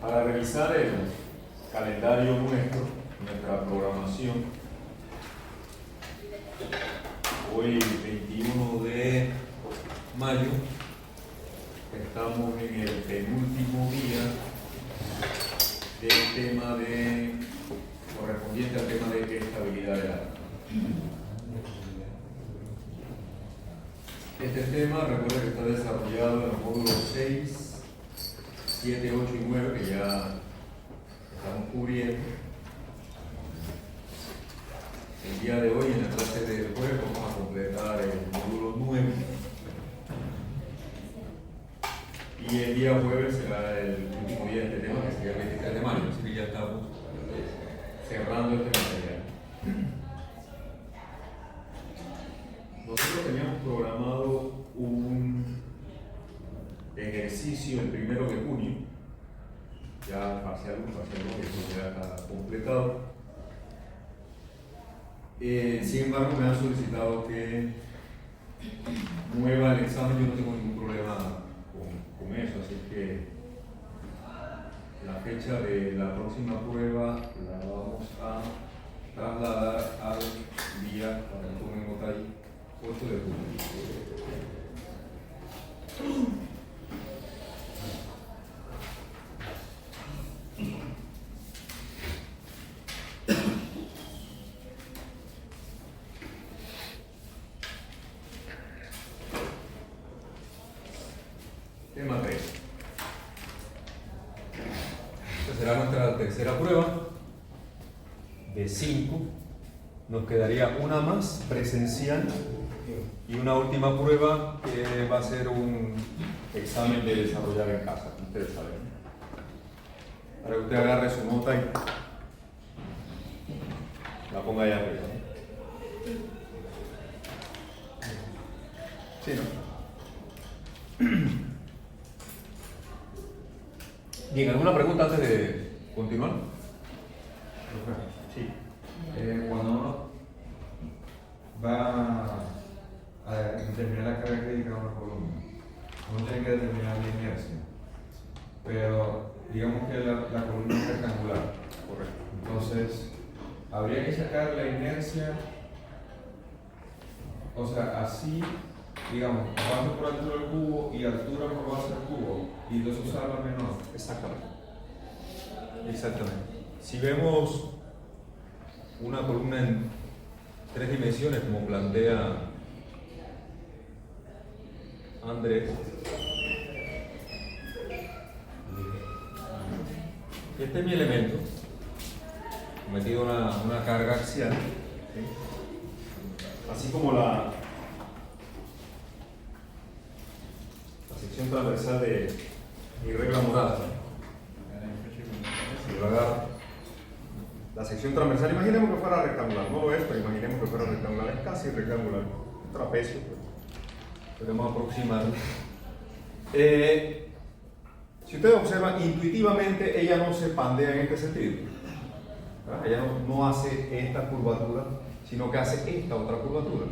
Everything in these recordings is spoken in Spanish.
Para revisar el calendario nuestro, nuestra programación, hoy 21 de mayo, estamos en el penúltimo día del tema correspondiente al tema de estabilidad de la. Este tema, recuerda que está desarrollado en los módulos 6, 7, 8 y 9 que ya estamos cubriendo. El día de hoy, en la clase del jueves, vamos a completar el módulo 9. Y el día jueves será el último día de este tema, que sería el 23 de mayo. Así que ya estamos cerrando este material. Nosotros teníamos programado un ejercicio el 1 de junio, ya parcial 1, parcial 2, que ya está completado. Sin embargo, me han solicitado que mueva el examen. Yo no tengo ningún problema con eso, así que la fecha de la próxima prueba la vamos a trasladar al día, para que tomen nota ahí, 8 de junio. Tema 3. Esta será nuestra tercera prueba de 5. Nos quedaría una más presencial y una última prueba que va a ser un examen de desarrollar en casa. Ustedes saben. Para que usted agarre su nota y la ponga allá arriba. ¿Sí, no? Bien, ¿alguna pregunta antes de continuar? Sí. Cuando uno va a determinar la carga crítica de una columna, uno tiene que determinar la inercia, pero digamos que la columna es rectangular. Correcto. Entonces, habría que sacar la inercia, o sea, así, digamos, base por altura del cubo y altura por base del cubo, y entonces usar la menor. Exactamente. Exactamente. Si vemos una columna en 3 dimensiones, como plantea Andrés, este es mi elemento, metido una carga axial, ¿sí? Así como la sección transversal de mi regla morada. Si yo agarro la sección transversal, imaginemos que fuera rectangular, no lo es, pero imaginemos que fuera rectangular, es casi rectangular, un trapecio, podemos aproximarlo. Si ustedes observan, intuitivamente ella no se pandea en este sentido, ¿verdad? Ella no hace esta curvatura, sino que hace esta otra curvatura.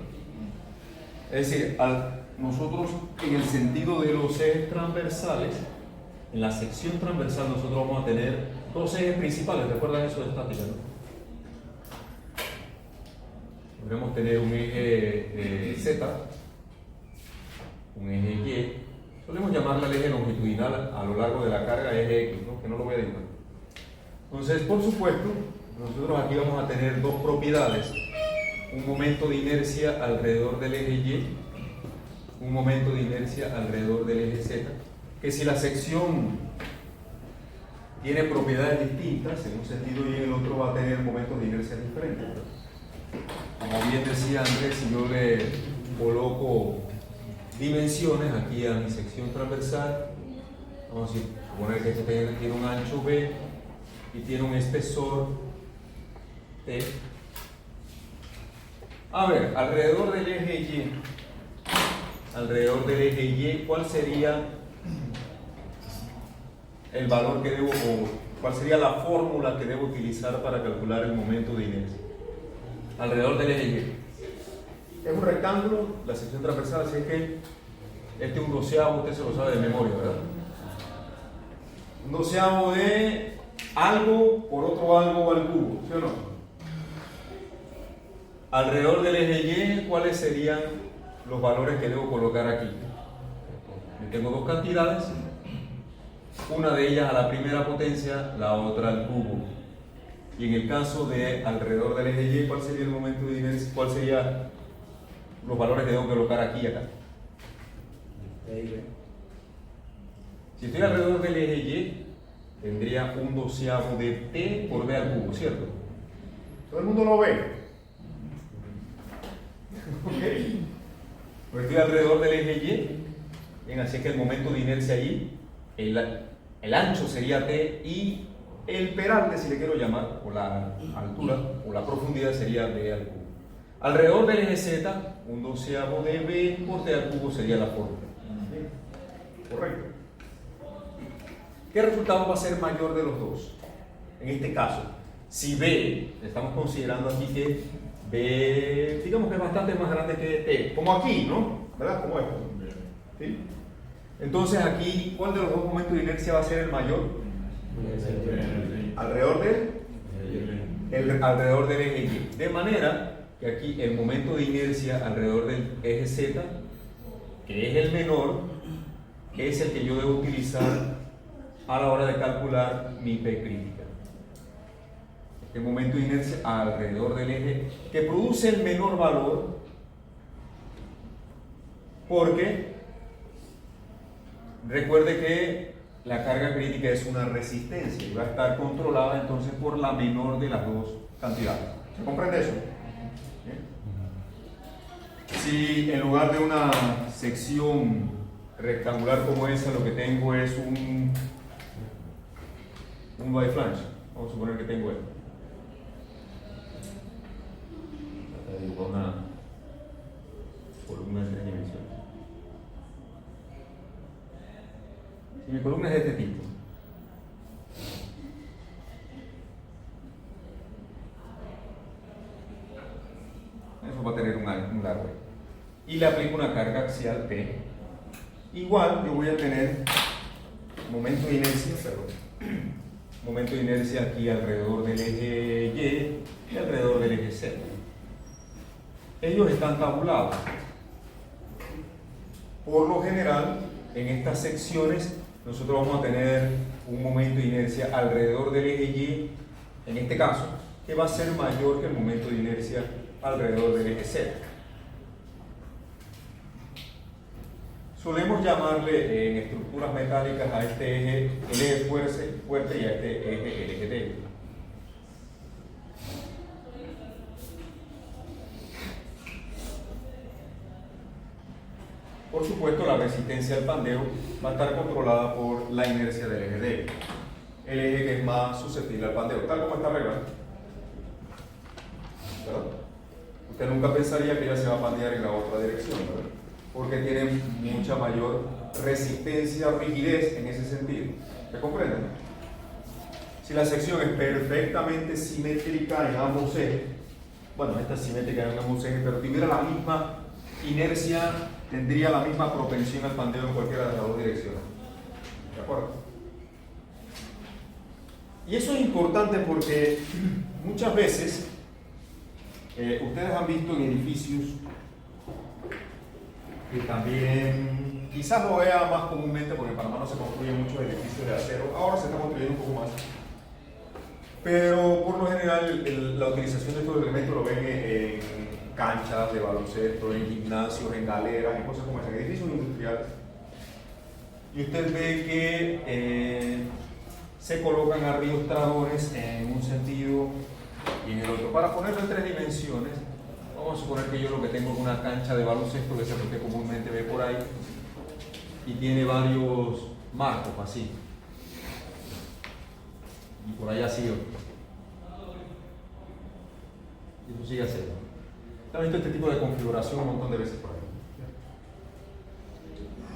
Es decir, nosotros en el sentido de los ejes transversales, en la sección transversal nosotros vamos a tener 2 ejes principales. ¿Recuerdan eso de estática, no? Podremos tener un eje Z, un eje Y. Solemos llamarle al eje longitudinal a lo largo de la carga eje X, ¿no? Que no lo voy a dibujar. Entonces, por supuesto, nosotros aquí vamos a tener 2 propiedades. Un momento de inercia alrededor del eje Y, un momento de inercia alrededor del eje Z, que si la sección tiene propiedades distintas, en un sentido y en el otro va a tener momentos de inercia diferentes, ¿verdad? Como bien decía Andrés, si yo le coloco dimensiones aquí a mi sección transversal, vamos a suponer que este tiene un ancho B y tiene un espesor T. A ver, alrededor del eje Y, ¿cuál sería el valor que debo, o cuál sería la fórmula que debo utilizar para calcular el momento de inercia? Alrededor del eje Y. Es un rectángulo, la sección transversal, así es que este es un doceavo, usted se lo sabe de memoria, ¿verdad? Un doceavo de algo por otro algo al cubo, ¿sí o no? Alrededor del eje Y, ¿cuáles serían los valores que debo colocar aquí? Yo tengo dos cantidades, una de ellas a la primera potencia, la otra al cubo. Y en el caso de alrededor del eje Y, ¿cuál sería el momento de inercia? ¿Cuál serían los valores que debo colocar aquí y acá? Si estoy alrededor del eje Y, tendría un doceavo de t por b al cubo, ¿cierto? ¿Todo el mundo lo ve? Ok. Pues estoy alrededor del eje Y, bien, así que el momento de inercia allí, el ancho sería t y el peralte, si le quiero llamar, o la altura, o la profundidad sería b al cubo. Alrededor del eje Z, un doceavo de b por t al cubo sería la fórmula. Correcto. ¿Qué resultado va a ser mayor de los dos? En este caso, si b, estamos considerando aquí que b, digamos que es bastante más grande que t, como aquí, ¿no? ¿Verdad? Como esto. ¿Sí? Entonces aquí, ¿cuál de los dos momentos de inercia va a ser el mayor? Alrededor del eje Y. De manera que aquí el momento de inercia alrededor del eje Z, que es el menor, es el que yo debo utilizar a la hora de calcular mi P crítica. El momento de inercia alrededor del eje que produce el menor valor, porque recuerde que la carga crítica es una resistencia y va a estar controlada entonces por la menor de las dos cantidades. ¿Se comprende eso? ¿Bien? Si en lugar de una sección rectangular como esa, lo que tengo es un biflange, vamos a suponer que tengo esto. Una columna de 3 dimensiones. Si mi columna es de este tipo, eso va a tener un largo. Y le aplico una carga axial P. Igual yo voy a tener momento de inercia aquí alrededor del eje Y y alrededor del eje Z. Ellos están tabulados. Por lo general, en estas secciones nosotros vamos a tener un momento de inercia alrededor del eje Y, en este caso, que va a ser mayor que el momento de inercia alrededor del eje Z. Solemos llamarle en estructuras metálicas a este eje el eje fuerte y a este eje el eje débil. Por supuesto, la resistencia al pandeo va a estar controlada por la inercia del eje débil, el eje que es más susceptible al pandeo, tal como está arreglado. ¿Verdad? Usted nunca pensaría que ella se va a pandear en la otra dirección, ¿verdad? Porque tiene mucha mayor resistencia o rigidez en ese sentido. ¿Se comprende? Si la sección es perfectamente simétrica en ambos ejes, bueno, esta es simétrica en ambos ejes, pero tuviera la misma inercia, tendría la misma propensión al pandeo en cualquiera de las dos direcciones. ¿De acuerdo? Y eso es importante porque muchas veces ustedes han visto en edificios que también, quizás lo vea más comúnmente porque en Panamá no se construyen muchos edificios de acero, ahora se está construyendo un poco más, pero por lo general la utilización de estos elementos lo ven en canchas de baloncesto, en gimnasios, en galeras, en cosas como esas, en edificios industriales. Y usted ve que se colocan arriostradores en un sentido y en el otro. Para ponerlo en 3 dimensiones, vamos a suponer que yo lo que tengo es una cancha de baloncesto, que es lo que usted comúnmente ve por ahí, y tiene varios marcos así. Y por allá sigue otro. Y eso sigue así. ¿Han visto este tipo de configuración un montón de veces por ahí?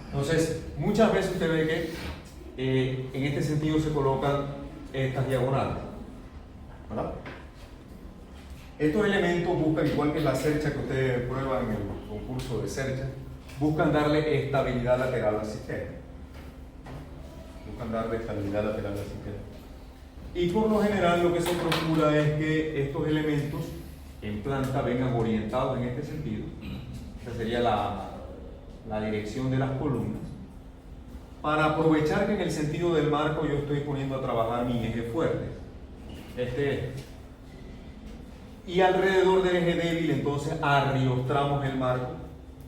Entonces, muchas veces usted ve que en este sentido se colocan estas diagonales, ¿verdad? Estos elementos buscan, igual que la cercha que ustedes prueban en el concurso de cercha, buscan darle estabilidad lateral al sistema. buscan dar estabilidad lateral al sistema. Y por lo general lo que se procura es que estos elementos en planta vengan orientados en este sentido. Esta sería la dirección de las columnas, para aprovechar que en el sentido del marco yo estoy poniendo a trabajar mi eje fuerte, este. Y alrededor del eje débil entonces arriostramos el marco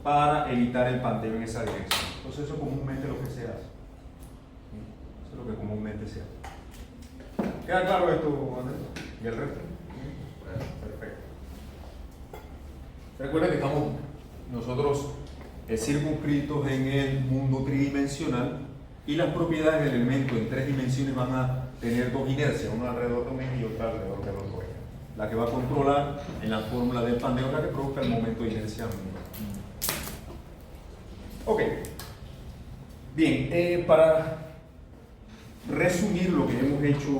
para evitar el panteo en esa dirección. Entonces eso comúnmente es lo que se hace. Eso es lo que comúnmente se hace. ¿Queda claro esto, Andrés? ¿Y el resto? Perfecto. Recuerden que estamos nosotros circunscritos en el mundo tridimensional y las propiedades del elemento en 3 dimensiones van a tener 2 inercias, una alrededor de un eje y otra alrededor del otro eje. La que va a controlar en la fórmula del pandeo la que produzca el momento de inercia mínimo. Ok. Bien, para resumir lo que hemos hecho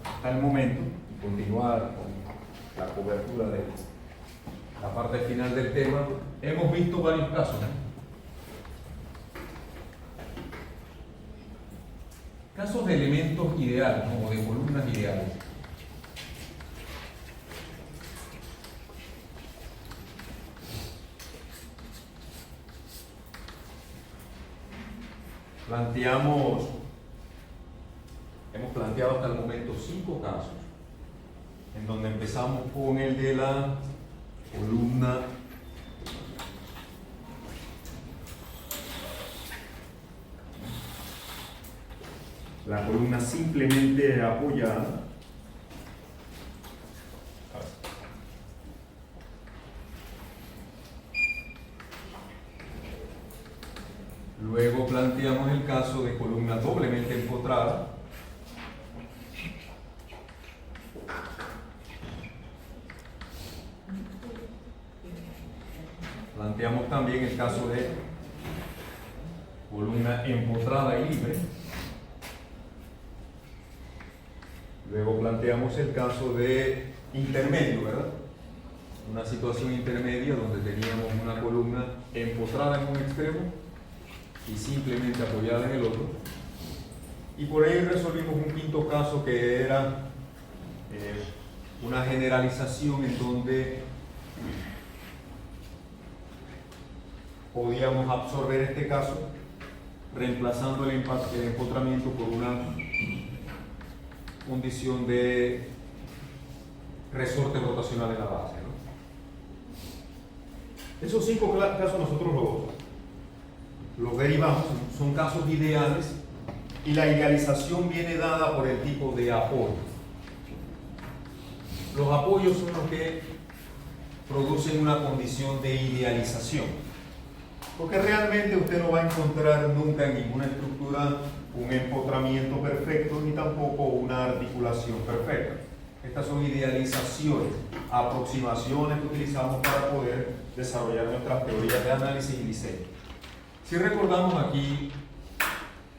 hasta el momento y continuar con la cobertura de la parte final del tema, hemos visto varios casos, casos de elementos ideales, ¿no? O de columnas ideales. Hemos planteado hasta el momento 5 casos, en donde empezamos con el de la columna simplemente apoyada. Luego planteamos el caso de columna doblemente empotrada. Planteamos también el caso de columna empotrada y libre. Luego planteamos el caso de intermedio, ¿verdad? Una situación intermedia donde teníamos una columna empotrada en un extremo y simplemente apoyada en el otro. Y por ahí resolvimos un quinto caso que era una generalización en donde podíamos absorber este caso reemplazando el empotramiento por una condición de resorte rotacional en la base, ¿no? Esos 5 casos nosotros los derivamos, son casos ideales y la idealización viene dada por el tipo de apoyo. Los apoyos son los que producen una condición de idealización, porque realmente usted no va a encontrar nunca en ninguna estructura un empotramiento perfecto ni tampoco una articulación perfecta. Estas son idealizaciones, aproximaciones que utilizamos para poder desarrollar nuestras teorías de análisis y diseño. Si recordamos aquí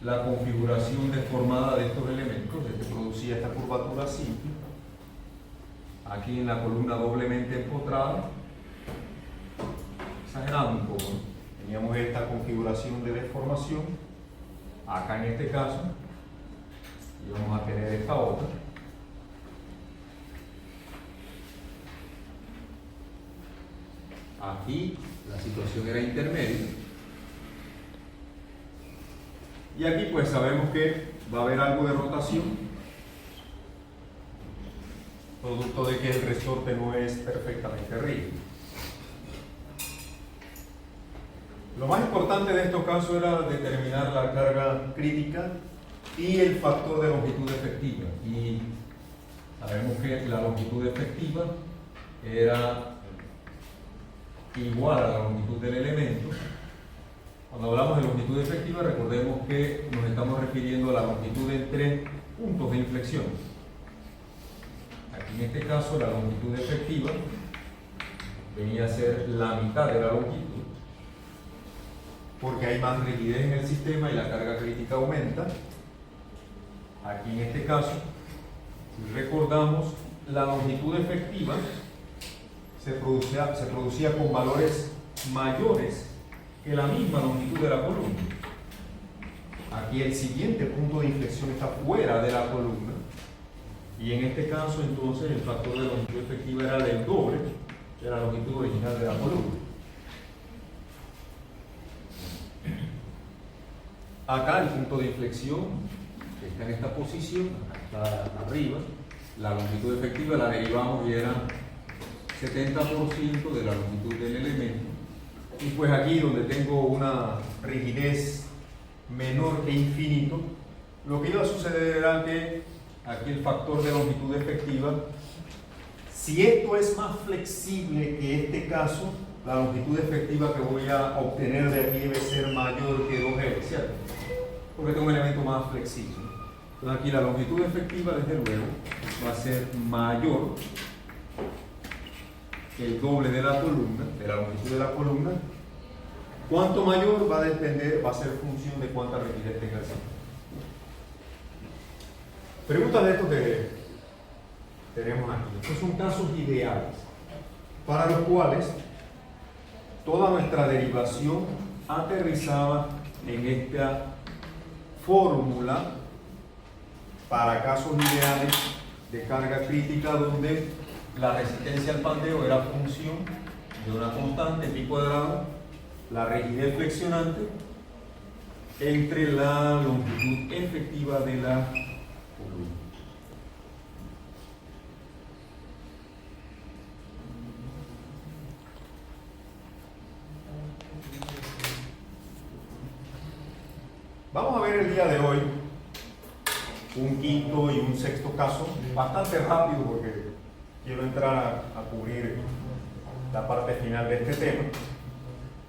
la configuración deformada de estos elementos, que producía esta curvatura simple, aquí en la columna doblemente empotrada, exagerando un poco, ¿no? Teníamos esta configuración de deformación, acá en este caso, y vamos a tener esta otra. Aquí la situación era intermedia. Y aquí pues sabemos que va a haber algo de rotación, producto de que el resorte no es perfectamente rígido. Lo más importante de estos casos era determinar la carga crítica y el factor de longitud efectiva. Y sabemos que la longitud efectiva era igual a la longitud del elemento. Cuando hablamos de longitud efectiva, recordemos que nos estamos refiriendo a la longitud entre puntos de inflexión. Aquí en este caso la longitud efectiva venía a ser la mitad de la longitud, porque hay más rigidez en el sistema y la carga crítica aumenta. Aquí en este caso, si recordamos, la longitud efectiva se producía con valores mayores que la misma longitud de la columna. aquí el siguiente punto de inflexión está fuera de la columna, y en este caso entonces el factor de longitud efectiva era del doble de la longitud original de la columna. Acá el punto de inflexión que está en esta posición, acá está arriba, la longitud efectiva la derivamos y era 70% de la longitud del elemento. Y pues aquí donde tengo una rigidez menor que infinito, lo que iba a suceder era que aquí el factor de longitud efectiva, si esto es más flexible que este caso, la longitud efectiva que voy a obtener de aquí debe ser mayor que 2L, ¿cierto? Porque tengo un elemento más flexible. Entonces aquí la longitud efectiva, desde luego, va a ser mayor que el doble de la columna, de la longitud de la columna. ¿Cuánto mayor? Va a depender, va a ser función de cuánta rigidez tenga el sistema. Preguntas de esto que tenemos aquí. Estos son casos ideales para los cuales toda nuestra derivación aterrizaba en esta fórmula para casos ideales de carga crítica donde la resistencia al pandeo era función de una constante pi cuadrado, la rigidez flexionante entre la longitud efectiva de la columna. Vamos a ver el día de hoy un quinto y un sexto caso, bastante rápido porque quiero entrar a cubrir la parte final de este tema.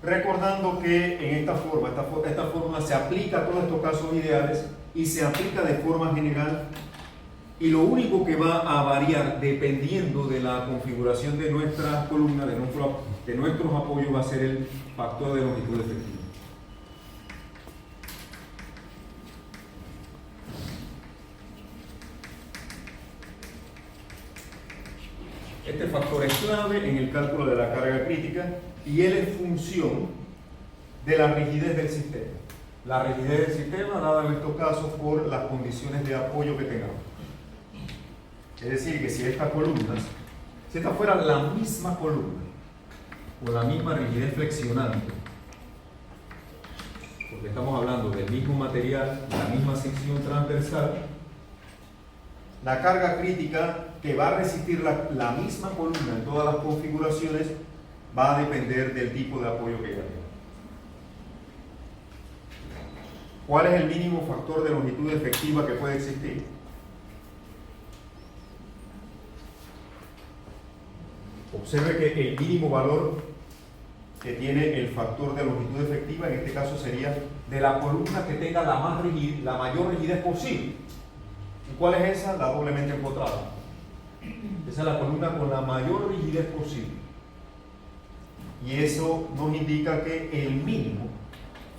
Recordando que en esta fórmula se aplica a todos estos casos ideales y se aplica de forma general, y lo único que va a variar dependiendo de la configuración de nuestra columna, de nuestros apoyos, va a ser el factor de longitud efectiva. Este factor es clave en el cálculo de la carga crítica y él es función de la rigidez del sistema. La rigidez del sistema dada en estos casos por las condiciones de apoyo que tengamos. Es decir, que si esta fuera la misma columna o la misma rigidez flexionante, porque estamos hablando del mismo material, la misma sección transversal, la carga crítica que va a resistir la misma columna en todas las configuraciones va a depender del tipo de apoyo que haya. ¿Cuál es el mínimo factor de longitud efectiva que puede existir? Observe que el mínimo valor que tiene el factor de longitud efectiva en este caso sería de la columna que tenga la mayor rigidez posible. ¿Y cuál es esa? La doblemente empotrada. Esa es la columna con la mayor rigidez posible. Y eso nos indica que el mínimo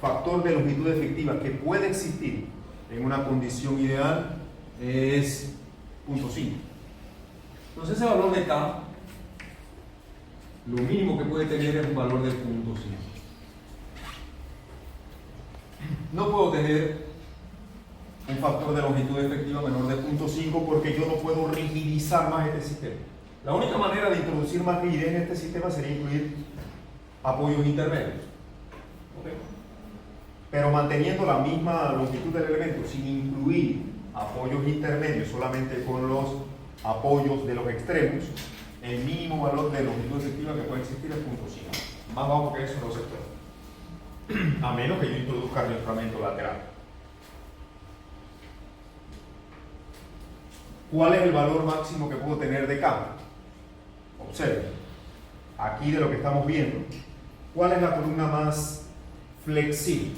factor de longitud efectiva que puede existir en una condición ideal es 0.5. Entonces ese valor de K, lo mínimo que puede tener es un valor de 0.5. No puedo tener un factor de longitud efectiva menor de 0.5 porque yo no puedo rigidizar más este sistema. La única manera de introducir más rigidez en este sistema sería incluir apoyos intermedios. ¿Okay? Pero manteniendo la misma longitud del elemento, sin incluir apoyos intermedios, solamente con los apoyos de los extremos, el mínimo valor de longitud efectiva que puede existir es 0.5. Más bajo que eso no se puede. A menos que yo introduzca arrastramiento lateral. ¿Cuál es el valor máximo que puedo tener de K? Observe, aquí de lo que estamos viendo, ¿cuál es la columna más flexible?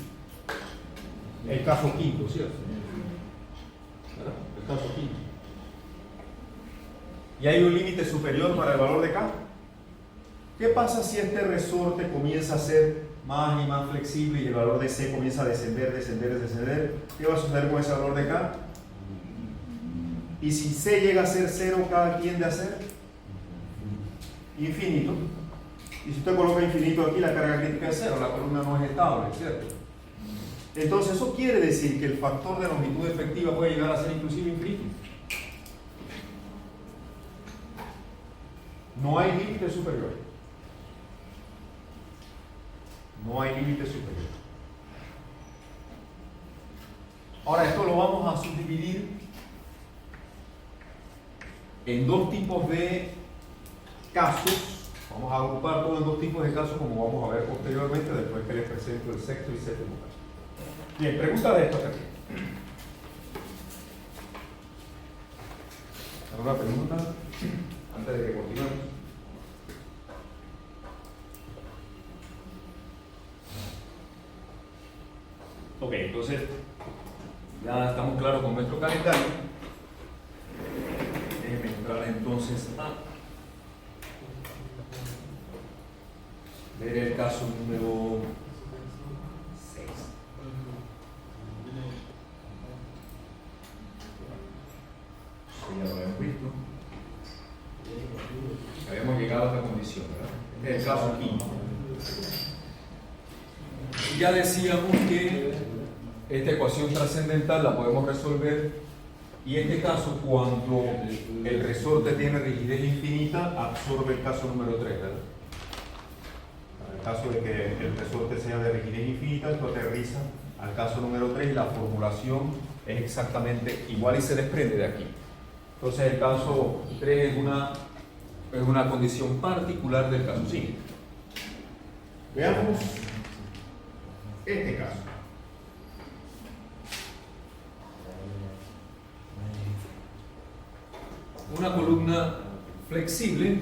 El caso quinto, ¿cierto? ¿Verdad? El caso quinto. ¿Y hay un límite superior para el valor de K? ¿Qué pasa si este resorte comienza a ser más y más flexible y el valor de C comienza a descender? ¿Qué va a suceder con ese valor de K? Y si C llega a ser 0, ¿cada tiende a ser? Infinito. Y si usted coloca infinito aquí, la carga crítica es 0, la columna no es estable, ¿cierto? Entonces eso quiere decir que el factor de longitud efectiva puede llegar a ser inclusive infinito. No hay límite superior. No hay límite superior. Ahora esto lo vamos a subdividir en dos tipos de casos. Vamos a agrupar todo en dos tipos de casos, como vamos a ver posteriormente, después que les presento el sexto y séptimo caso. Bien, pregunta de esto aquí. ¿Alguna pregunta antes de que continuemos? Ok, entonces ya estamos claros con nuestro calendario. Déjenme entrar entonces a ver el caso número 6. Ya lo habíamos visto. Habíamos llegado a esta condición, ¿verdad? Este es el caso quinto. Y ya decíamos que esta ecuación trascendental la podemos resolver, y en este caso, cuando el resorte tiene rigidez infinita, absorbe el caso número 3, ¿verdad? En el caso de que el resorte sea de rigidez infinita, esto aterriza al caso número 3 y la formulación es exactamente igual y se desprende de aquí. Entonces el caso 3 es una condición particular del caso 5. Veamos este caso. Una columna flexible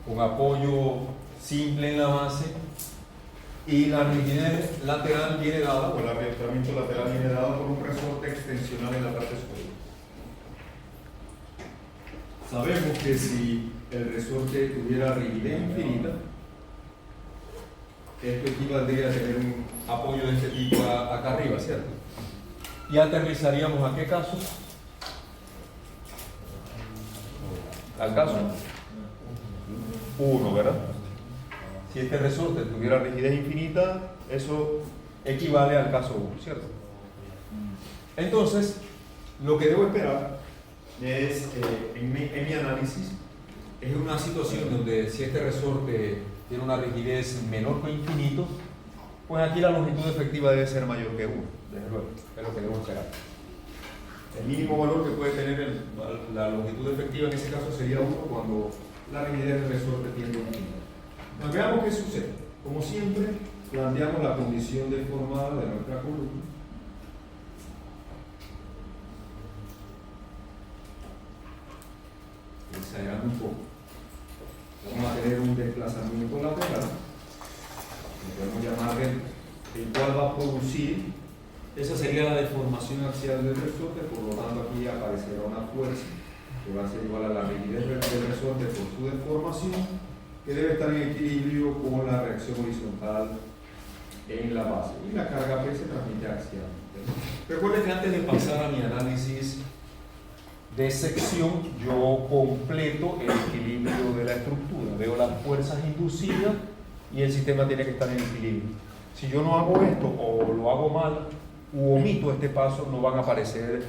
con apoyo simple en la base y la rigidez lateral viene dada, o el arrastramiento lateral viene dado por un resorte extensional en la parte superior. Sabemos que si el resorte tuviera rigidez infinita, esto equivaldría a tener un apoyo de este tipo acá arriba, ¿cierto? Y aterrizaríamos ¿a qué caso? Al caso 1, ¿verdad? Si este resorte tuviera rigidez infinita, eso equivale al caso 1, ¿cierto? Entonces, lo que debo esperar es, en mi análisis, es una situación donde si este resorte tiene una rigidez menor que infinito, pues aquí la longitud efectiva debe ser mayor que 1, desde luego, es lo que debo esperar. El mínimo valor que puede tener la longitud efectiva en ese caso sería 1 cuando la rigidez del resorte tiende a infinito. Pues veamos qué sucede. Como siempre, planteamos la condición deformada de nuestra columna. Ensayando un poco. Vamos a tener un desplazamiento lateral, que podemos llamar el cual va a producir. Esa sería la deformación axial del resorte, por lo tanto aquí aparecerá una fuerza que va a ser igual a la rigidez del resorte por su deformación, que debe estar en equilibrio con la reacción horizontal en la base. Y la carga P se transmite axialmente. Recuerden que antes de pasar a mi análisis de sección, yo completo el equilibrio de la estructura. Veo las fuerzas inducidas y el sistema tiene que estar en equilibrio. Si yo no hago esto o lo hago mal, u omito este paso, no van a aparecer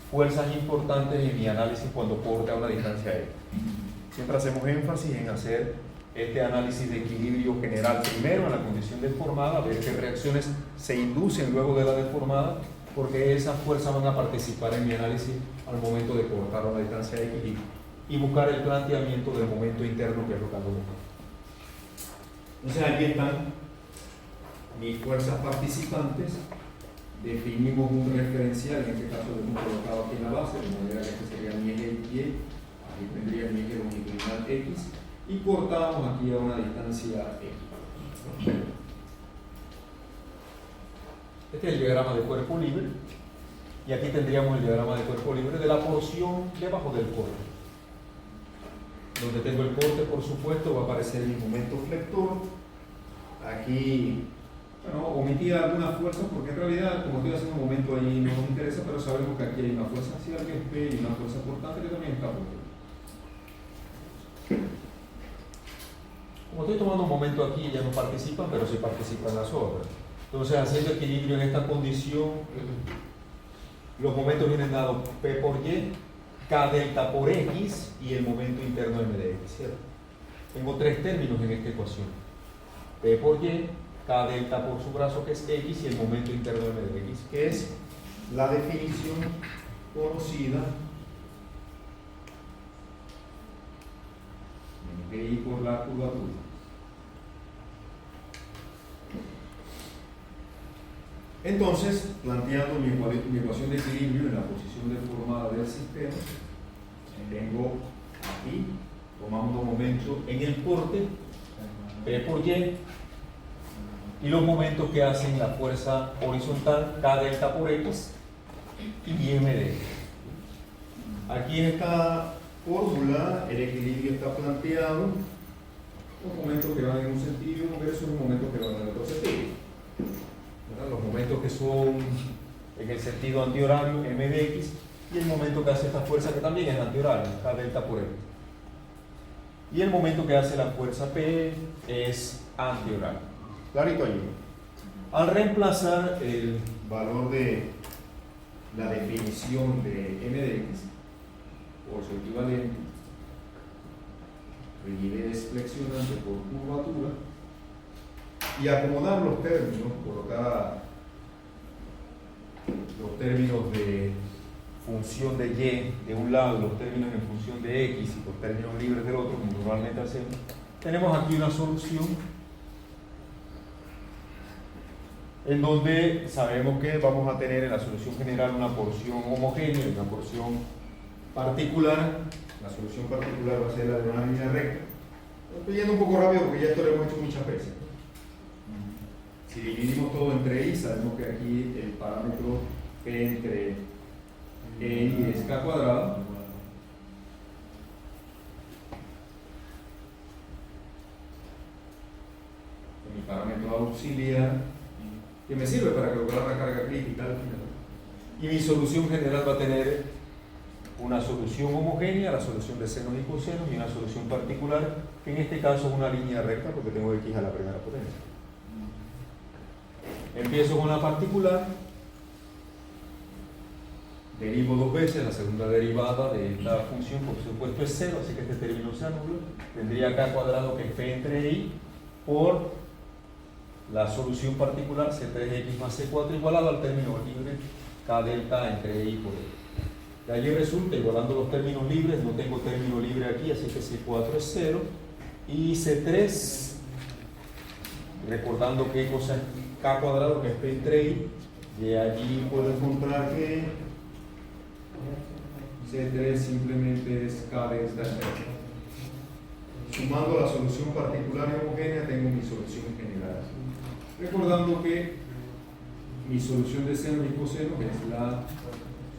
fuerzas importantes en mi análisis cuando corte a una distancia X. Siempre hacemos énfasis en hacer este análisis de equilibrio general primero en la condición deformada, ver qué reacciones se inducen luego de la deformada, porque esas fuerzas van a participar en mi análisis al momento de cortar a una distancia X y buscar el planteamiento del momento interno, que es lo que hago. Entonces aquí están mis fuerzas participantes. Definimos un referencial, en este caso lo hemos colocado aquí en la base, de manera que este sería mi eje Y, aquí tendría mi eje longitudinal X, y cortamos aquí a una distancia X. Este es el diagrama de cuerpo libre, y aquí tendríamos el diagrama de cuerpo libre de la porción debajo del corte. Donde tengo el corte, por supuesto, va a aparecer mi momento flector. Aquí, bueno, omití algunas fuerzas porque en realidad, como estoy haciendo un momento ahí, no nos interesa, pero sabemos que aquí hay una fuerza axial que es P y una fuerza portante que también está por P. Como estoy tomando un momento aquí, ya no participan, pero sí participan las otras. Entonces, haciendo equilibrio en esta condición, los momentos vienen dados P por Y, K delta por X y el momento interno M de X, ¿cierto? Tengo tres términos en esta ecuación. P por Y, K delta por su brazo que es X y el momento interno M de X, que es la definición conocida de I por la curvatura. Entonces, planteando mi ecuación de equilibrio en la posición deformada del sistema, tengo aquí, tomamos los momentos en el corte, P por Y, y los momentos que hacen la fuerza horizontal, K delta por X y M de X. Aquí en esta fórmula, el equilibrio está planteado, los momentos que van en un sentido versus los momentos que van en el otro sentido. Los momentos que son en el sentido antihorario, M de X, y el momento que hace esta fuerza que también es antihorario, K delta por X. Y el momento que hace la fuerza P es antihorario. Clarito allí. Al reemplazar el valor de la definición de M de X por su equivalente, rigidez flexionante por curvatura, y acomodar los términos, colocar los términos de función de Y de un lado, los términos en función de X y los términos libres del otro, como normalmente hacemos, tenemos aquí una solución en donde sabemos que vamos a tener en la solución general una porción homogénea y una porción particular. La solución particular va a ser la de una línea recta. Estoy yendo un poco rápido porque ya esto lo hemos hecho muchas veces. Si dividimos todo entre I, sabemos que aquí el parámetro P entre E y I es K cuadrado. Mi parámetro auxiliar, que me sirve para calcular la carga crítica al final. Y mi solución general va a tener una solución homogénea, la solución de senos y cosenos, y una solución particular, que en este caso es una línea recta porque tengo X a la primera potencia. Empiezo con la particular, derivo dos veces, la segunda derivada de esta función por supuesto es 0, así que este término se anula. Tendría K cuadrado que es P entre I por la solución particular C3X más C4 igualado al término libre K delta entre I por E. De allí resulta, igualando los términos libres, no tengo término libre aquí, así que C4 es 0 y C3, recordando qué cosa es K cuadrado que es P entre I, y allí puedo encontrar que C3 simplemente es K delta entre I. Sumando la solución particular y homogénea tengo mi solución general. Recordando que mi solución de seno y coseno es la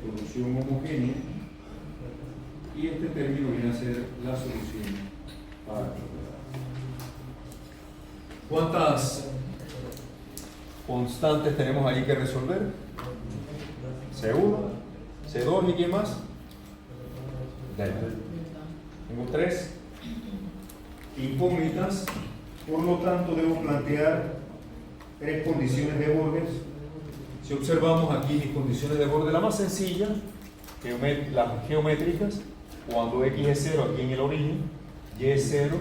solución homogénea y este término viene a ser la solución particular. ¿Cuántas constantes tenemos ahí que resolver? C1, C2 y ¿qué más? Delta. Tengo tres incógnitas, por lo tanto debo plantear tres condiciones de bordes. Si observamos aquí mis condiciones de borde, la más sencilla, las geométricas, cuando X es 0 aquí en el origen, Y es 0,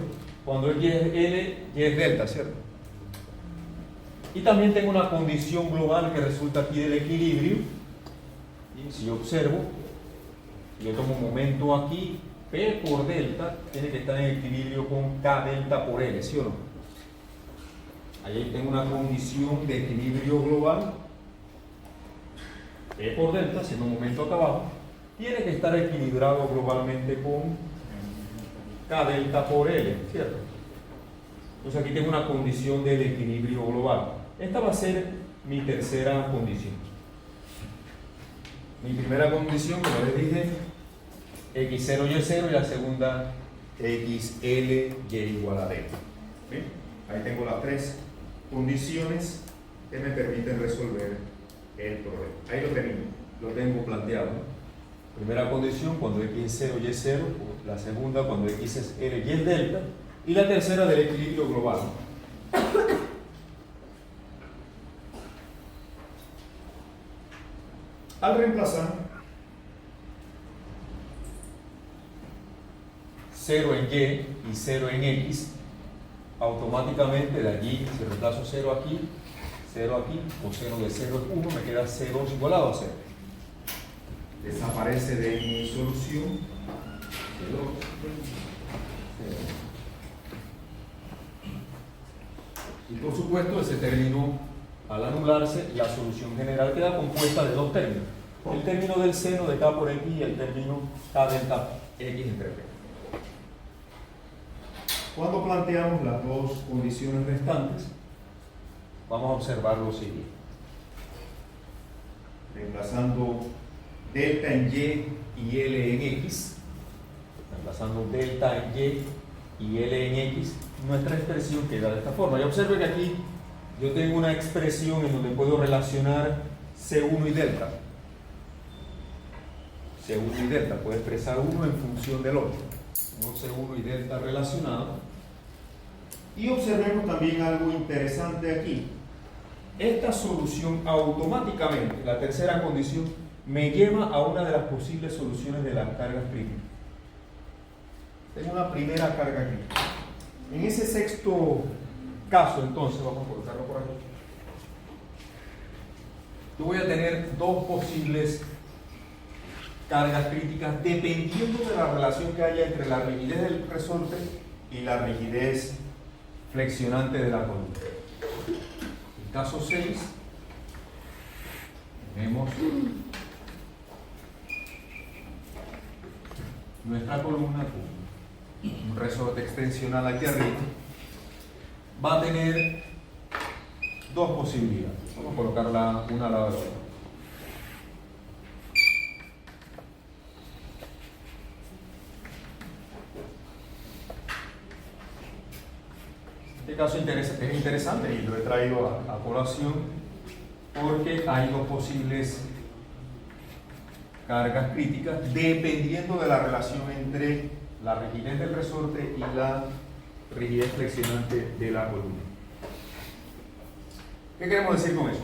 cuando X es L, Y es delta, ¿cierto? Y también tengo una condición global que resulta aquí del equilibrio. Y si yo observo, yo tomo un momento aquí, P por delta tiene que estar en equilibrio con K delta por L, ¿sí o no? Ahí tengo una condición de equilibrio global. P por delta, siendo un momento acá abajo, tiene que estar equilibrado globalmente con K delta por L, ¿cierto? Entonces aquí tengo una condición del equilibrio global. Esta va a ser mi tercera condición. Mi primera condición, como les dije, X0, Y0, y la segunda, XL, Y igual a delta. ¿Bien? Ahí tengo las tres condiciones que me permiten resolver el problema. Ahí lo tengo planteado. Primera condición cuando X es 0, Y es 0, la segunda cuando X es L, Y es delta, y la tercera del equilibrio global. Al reemplazar 0 en Y y 0 en X, automáticamente de allí, si reemplazo 0 aquí, o 0 de 0 es 1, me queda 0 igualado a 0. Desaparece de mi solución 0. Y por supuesto, ese término, al anularse, la solución general queda compuesta de dos términos. El término del seno de k por x y el término k delta x entre p. Cuando planteamos las dos condiciones restantes, vamos a observar lo siguiente. Reemplazando delta en y L en x, reemplazando delta en y L en x, nuestra expresión queda de esta forma. Y observe que aquí yo tengo una expresión en donde puedo relacionar C1 y delta. C1 y delta, puedo expresar uno en función del otro. Tengo C1 y delta relacionados. Y observemos también algo interesante aquí. Esta solución automáticamente, la tercera condición, me lleva a una de las posibles soluciones de las cargas críticas. Tengo una primera carga crítica. En ese sexto caso, entonces, vamos a colocarlo por aquí. Yo voy a tener dos posibles cargas críticas dependiendo de la relación que haya entre la rigidez del resorte y la rigidez flexionante de la columna. En caso 6, tenemos nuestra columna con un resorte extensional aquí arriba. Va a tener dos posibilidades. Vamos a colocarla una al lado de la otra. Este caso es interesante y lo he traído a colación porque hay dos posibles cargas críticas dependiendo de la relación entre la rigidez del resorte y la rigidez flexionante de la columna. ¿Qué queremos decir con eso?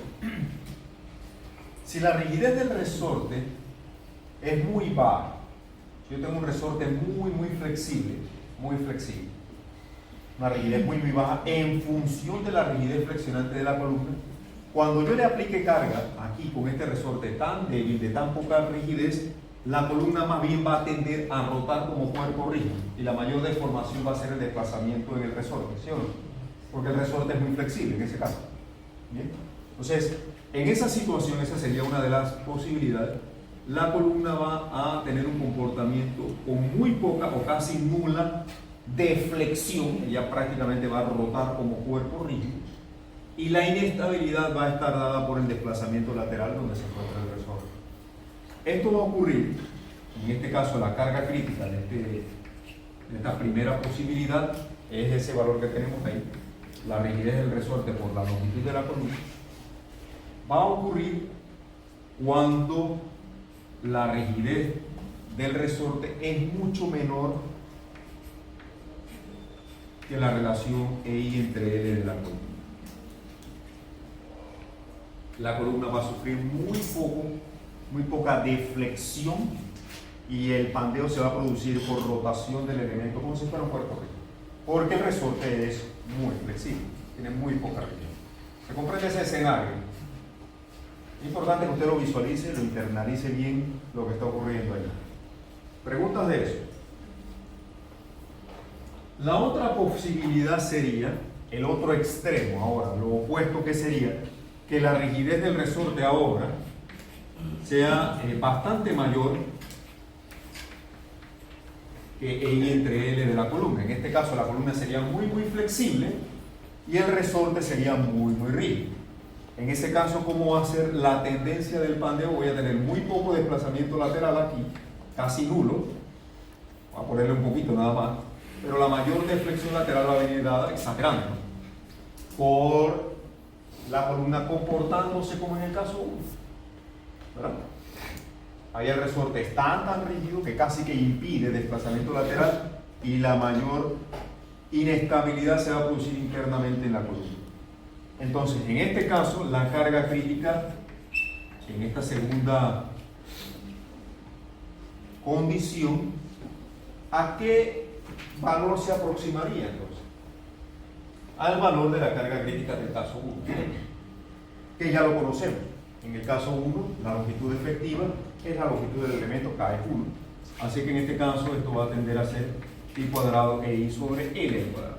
Si la rigidez del resorte es muy baja, si yo tengo un resorte muy flexible, una rigidez muy baja en función de la rigidez flexionante de la columna, cuando yo le aplique carga aquí con este resorte tan débil, de tan poca rigidez, la columna más bien va a tender a rotar como cuerpo rígido y la mayor deformación va a ser el desplazamiento en el resorte, ¿sí o no? Porque el resorte es muy flexible en ese caso. ¿Bien? Entonces, en esa situación, esa sería una de las posibilidades, la columna va a tener un comportamiento con muy poca o casi nula deflexión, ella prácticamente va a rotar como cuerpo rígido, y la inestabilidad va a estar dada por el desplazamiento lateral donde se encuentra el resorte. Esto va a ocurrir, en este caso la carga crítica de esta primera posibilidad es ese valor que tenemos ahí, la rigidez del resorte por la longitud de la columna. Va a ocurrir cuando la rigidez del resorte es mucho menor que la relación EI entre L de la columna. La columna va a sufrir muy poca deflexión y el pandeo se va a producir por rotación del elemento como si fuera un cuerpo rígido, porque el resorte es muy flexible, tiene muy poca rigidez. ¿Se comprende ese escenario? Es importante que usted lo visualice, lo internalice bien lo que está ocurriendo allí. ¿Preguntas de eso? La otra posibilidad sería, el otro extremo ahora, lo opuesto que sería que la rigidez del resorte ahora sea bastante mayor que E entre L de la columna. En este caso la columna sería muy flexible y el resorte sería muy rígido. En ese caso, ¿cómo va a ser la tendencia del pandeo? Voy a tener muy poco desplazamiento lateral aquí, casi nulo. Voy a ponerle un poquito nada más. Pero la mayor deflexión lateral va a venir dada, exagerando, ¿no?, por la columna comportándose como en el caso 1, ¿verdad? Ahí el resorte es tan rígido que casi que impide desplazamiento lateral y la mayor inestabilidad se va a producir internamente en la columna. Entonces, en este caso, la carga crítica en esta segunda condición, ¿a qué valor se aproximaría entonces? Al valor de la carga crítica del caso 1, que ya lo conocemos. En el caso 1, la longitud efectiva es la longitud del elemento KE1. Así que en este caso esto va a tender a ser pi cuadrado EI sobre L al cuadrado.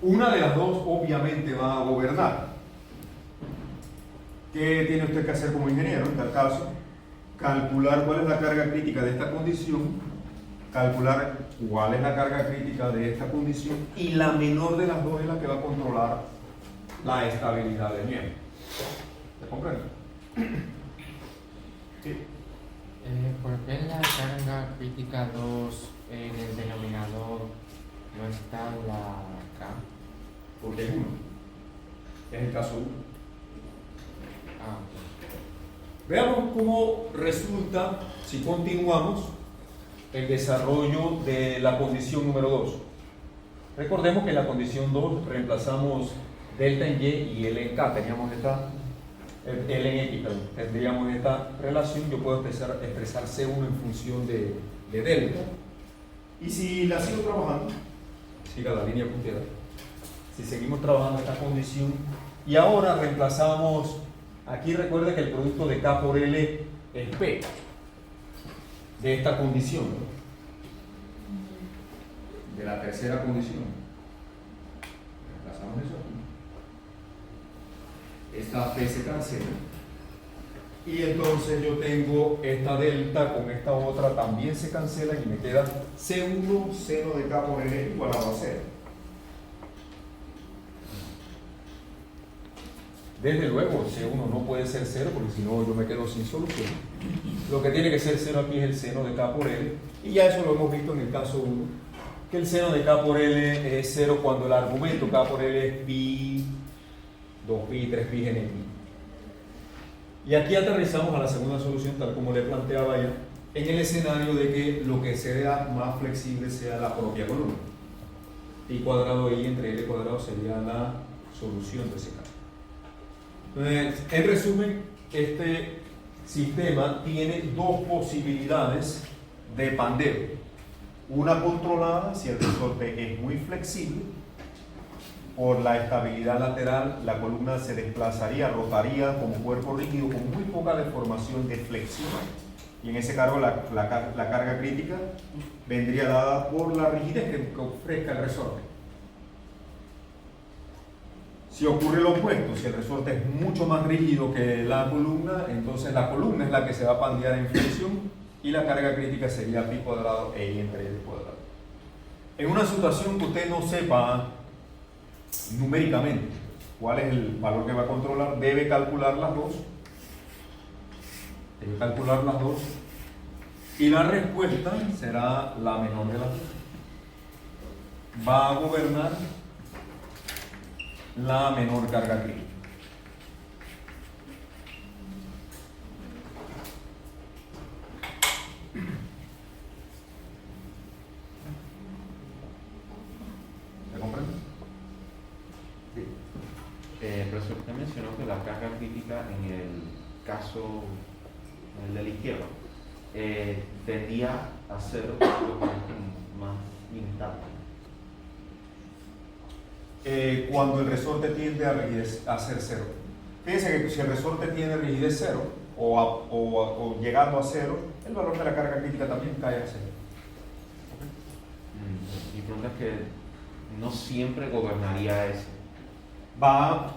Una de las dos obviamente va a gobernar. ¿Qué tiene usted que hacer como ingeniero en tal caso? Calcular cuál es la carga crítica de esta condición, calcular cuál es la carga crítica de esta condición, y la menor de las dos es la que va a controlar la estabilidad del miembro. ¿Se comprende? Sí. ¿Por qué la carga crítica 2 en el denominador no está la K? Porque es 1. Es el caso 1. Ah, ok. Veamos cómo resulta, si continuamos, el desarrollo de la condición número 2. Recordemos que en la condición 2 reemplazamos delta en Y y L en K. Teníamos esta, L en X, perdón. Tendríamos esta relación. Yo puedo expresar C1 en función de delta. Y si la sigo trabajando, siga la línea punteada. Si seguimos trabajando esta condición, y ahora reemplazamos, aquí recuerde que el producto de K por L es P de esta condición, ¿no? De la tercera condición. Reemplazamos eso aquí. Esta P se cancela. Y entonces yo tengo esta delta con esta otra, también se cancela y me queda C1 seno de K por L igualado a 0. Desde luego, C1 no puede ser 0 porque si no yo me quedo sin solución. Lo que tiene que ser 0 aquí es el seno de K por L, y ya eso lo hemos visto en el caso 1, que el seno de K por L es 0 cuando el argumento K por L es pi, 2pi, 3pi en X. Y aquí aterrizamos a la segunda solución, tal como le planteaba ya, en el escenario de que lo que sea más flexible sea la propia columna. Pi cuadrado I entre L cuadrado sería la solución de ese caso. Entonces, en resumen, este sistema tiene dos posibilidades de pandeo. Una controlada si el resorte es muy flexible. Por la estabilidad lateral, la columna se desplazaría, rotaría como cuerpo rígido con muy poca deformación de flexión. Y en ese caso la carga crítica vendría dada por la rigidez que ofrezca el resorte. Si ocurre lo opuesto, si el resorte es mucho más rígido que la columna, entonces la columna es la que se va a pandear en flexión y la carga crítica sería pi cuadrado e I entre L cuadrado. En una situación que usted no sepa numéricamente cuál es el valor que va a controlar, debe calcular las dos. Y la respuesta será la menor de las dos. Va a gobernar la menor carga crítica. ¿Se comprende? Sí. Pero usted mencionó que la carga crítica en el caso, en el de la izquierda, tendía a ser más inestable. Cuando el resorte tiende a ser cero. Fíjense que si el resorte tiene rigidez cero o llegando a cero, el valor de la carga crítica también cae a cero. Mi pregunta es que no siempre gobernaría ese. Va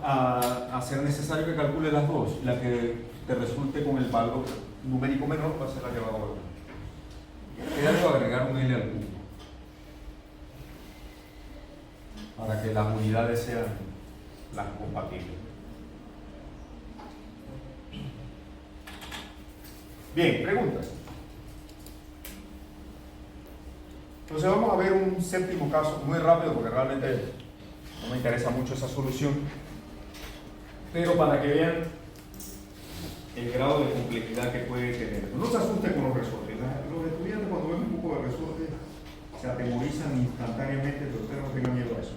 a ser necesario que calcule las dos. La que te resulte con el valor numérico menor va a ser la que va a gobernar. Ella le va a agregar un L al cubo para que las unidades sean las compatibles. Bien, preguntas. Entonces vamos a ver un séptimo caso muy rápido porque realmente no me interesa mucho esa solución, pero para que vean el grado de complejidad que puede tener. No se asusten con los resortes. Los estudiantes cuando ven un poco de resorte se atemorizan instantáneamente, pero ustedes no tengan miedo a eso.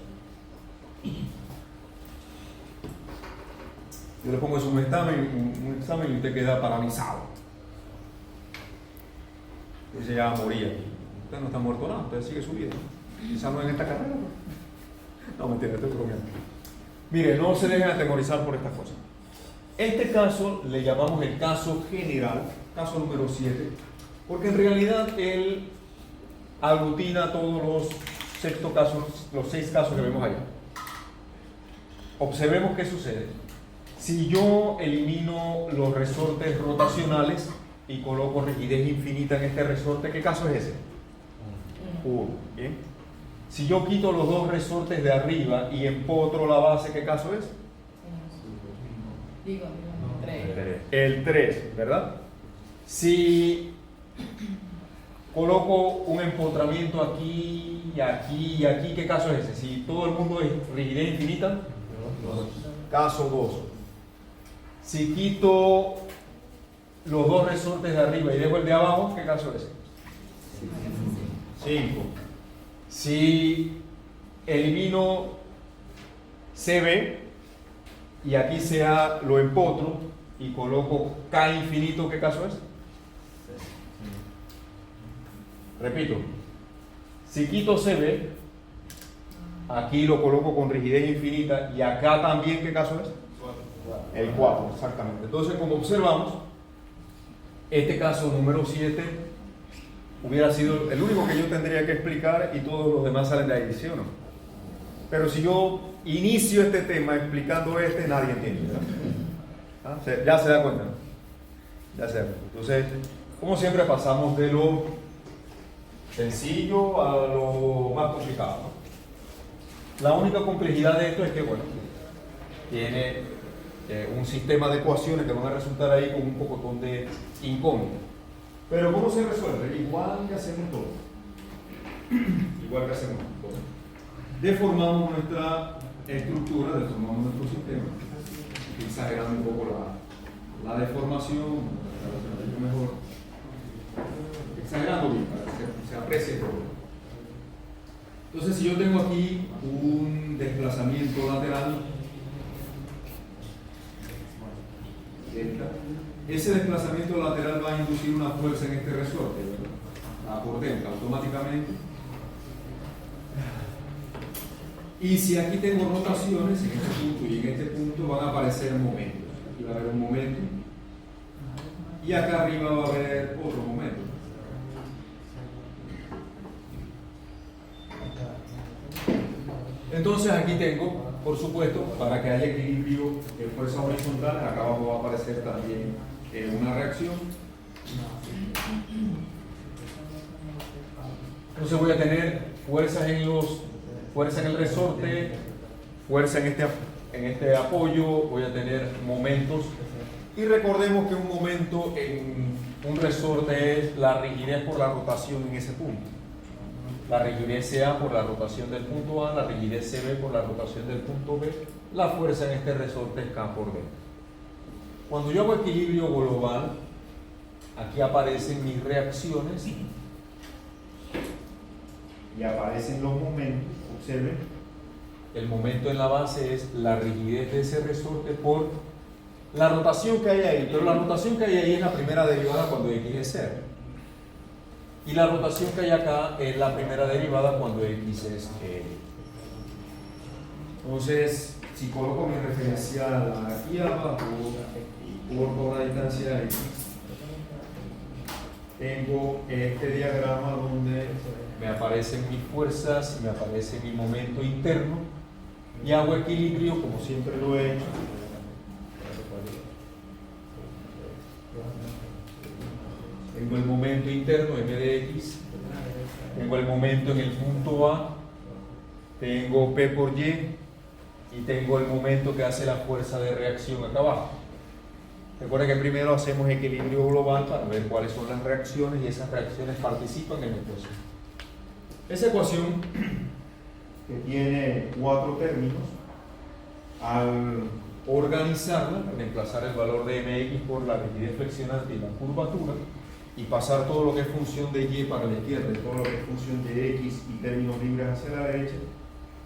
Yo le pongo eso un examen y usted queda paralizado. Dice, ya moría. Usted no está muerto nada, usted sigue su vida. Quizás no en esta carrera. No, mentira, estoy bromeando. Mire, no se dejen atemorizar por estas cosas. Este caso le llamamos el caso general, caso número 7, porque en realidad él aglutina todos los 6 casos que vemos allá. Observemos qué sucede. Si yo elimino los resortes rotacionales y coloco rigidez infinita en este resorte, ¿qué caso es ese? 1. ¿Bien? Si yo quito los 2 resortes de arriba y empotro la base, ¿qué caso es? Digo, 3. El 3, ¿verdad? Si coloco un empotramiento aquí, aquí y aquí, ¿qué caso es ese? Si todo el mundo es rigidez infinita, caso 2. Si quito los 2 resortes de arriba y dejo el de abajo, ¿qué caso es? 5. Si elimino CB y aquí sea lo empotro y coloco K infinito, ¿qué caso es? Repito, si quito CB, aquí lo coloco con rigidez infinita y acá también, ¿qué caso es? El 4, exactamente. Entonces, como observamos, este caso número 7 hubiera sido el único que yo tendría que explicar y todos los demás salen de ahí, ¿sí o no? Pero si yo inicio este tema explicando nadie entiende, ¿verdad? ¿Ah? Ya se da cuenta, ¿no? Ya se da cuenta. Entonces, como siempre, pasamos de lo sencillo a lo más complicado, ¿no? La única complejidad de esto es que, bueno, tiene un sistema de ecuaciones que van a resultar ahí con un pocotón de incógnitas. Pero ¿cómo se resuelve? Igual que hacemos todo. Igual que hacemos todo. Deformamos nuestra estructura, deformamos nuestro sistema, exagerando un poco la deformación, mejor, exagerando bien para que se aprecie todo. Entonces, si yo tengo aquí un desplazamiento lateral, ese desplazamiento lateral va a inducir una fuerza en este resorte, ¿verdad? Por dentro, automáticamente. Y si aquí tengo rotaciones en este punto y en este punto van a aparecer momentos. Aquí va a haber un momento y acá arriba va a haber otro momento. Entonces aquí tengo, por supuesto, para que haya equilibrio de fuerza horizontal, acá abajo va a aparecer también una reacción. Entonces voy a tener fuerza en el resorte, fuerza en este apoyo, voy a tener momentos. Y recordemos que un momento en un resorte es la rigidez por la rotación en ese punto. La rigidez CA por la rotación del punto A, la rigidez CB por la rotación del punto B, la fuerza en este resorte es K por D. Cuando yo hago equilibrio global, aquí aparecen mis reacciones y aparecen los momentos. Observen, el momento en la base es la rigidez de ese resorte por la rotación que hay ahí, pero la rotación que hay ahí es la primera derivada cuando X es 0. Y la rotación que hay acá es la primera derivada cuando X es L. Entonces, si coloco mi referencial aquí abajo y corto la distancia X, tengo este diagrama donde me aparecen mis fuerzas y me aparece mi momento interno y hago equilibrio como siempre lo he hecho. Tengo el momento interno m de x, tengo el momento en el punto A, tengo P por Y y tengo el momento que hace la fuerza de reacción acá abajo. Recuerden que primero hacemos equilibrio global para ver cuáles son las reacciones y esas reacciones participan en la ecuación. Esa ecuación, que tiene 4 términos, al organizarla, reemplazar el valor de mx por la rigidez flexionante y la curvatura, y pasar todo lo que es función de y para la izquierda y todo lo que es función de x y términos libres hacia la derecha,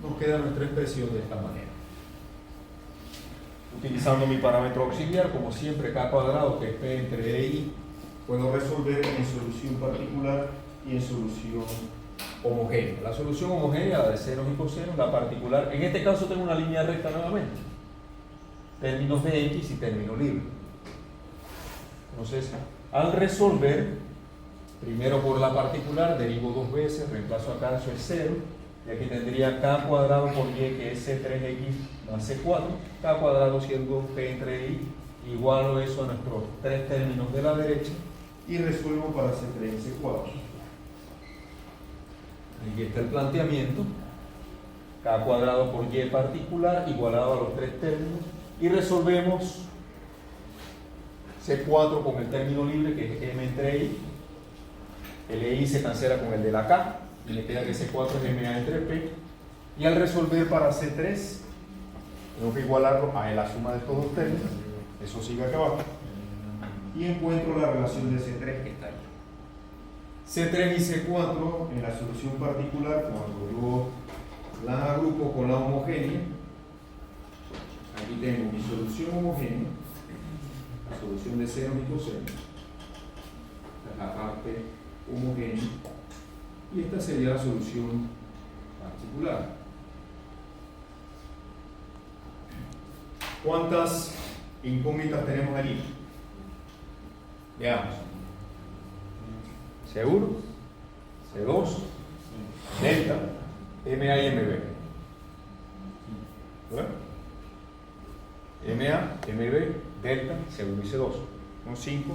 nos queda nuestra expresión de esta manera. utilizando mi parámetro auxiliar, como siempre, K cuadrado, que es P entre E y I, puedo resolver en solución particular y en solución homogénea. La solución homogénea de senos y cosenos, la particular, en este caso tengo una línea recta nuevamente, términos de X y término libre. Entonces, al resolver, primero por la particular, derivo dos veces, reemplazo acá, eso es 0, y aquí tendría K cuadrado por Y, que es C3X más C4, K cuadrado siendo P entre I, igualo eso a nuestros tres términos de la derecha, y resuelvo para C3 y C4. Aquí está el planteamiento, K cuadrado por Y particular, igualado a los tres términos, y resolvemos C4 con el término libre, que es M entre I, el EI se cancela con el de la K, y me queda que C4 es MA entre P, y al resolver para C3, tengo que igualarlo a la suma de estos dos términos, eso sigue acá abajo, y encuentro la relación de C3 que está ahí. C3 y C4 en la solución particular, cuando yo las agrupo con la homogénea, aquí tengo mi solución homogénea, la solución de senos y cosenos, esta es la parte homogénea, y esta sería la solución particular. ¿Cuántas incógnitas tenemos allí? Veamos. ¿Seguro? C2, delta, MA y MB. ¿Bueno? MA, MB, delta, C1 y C2. Son 5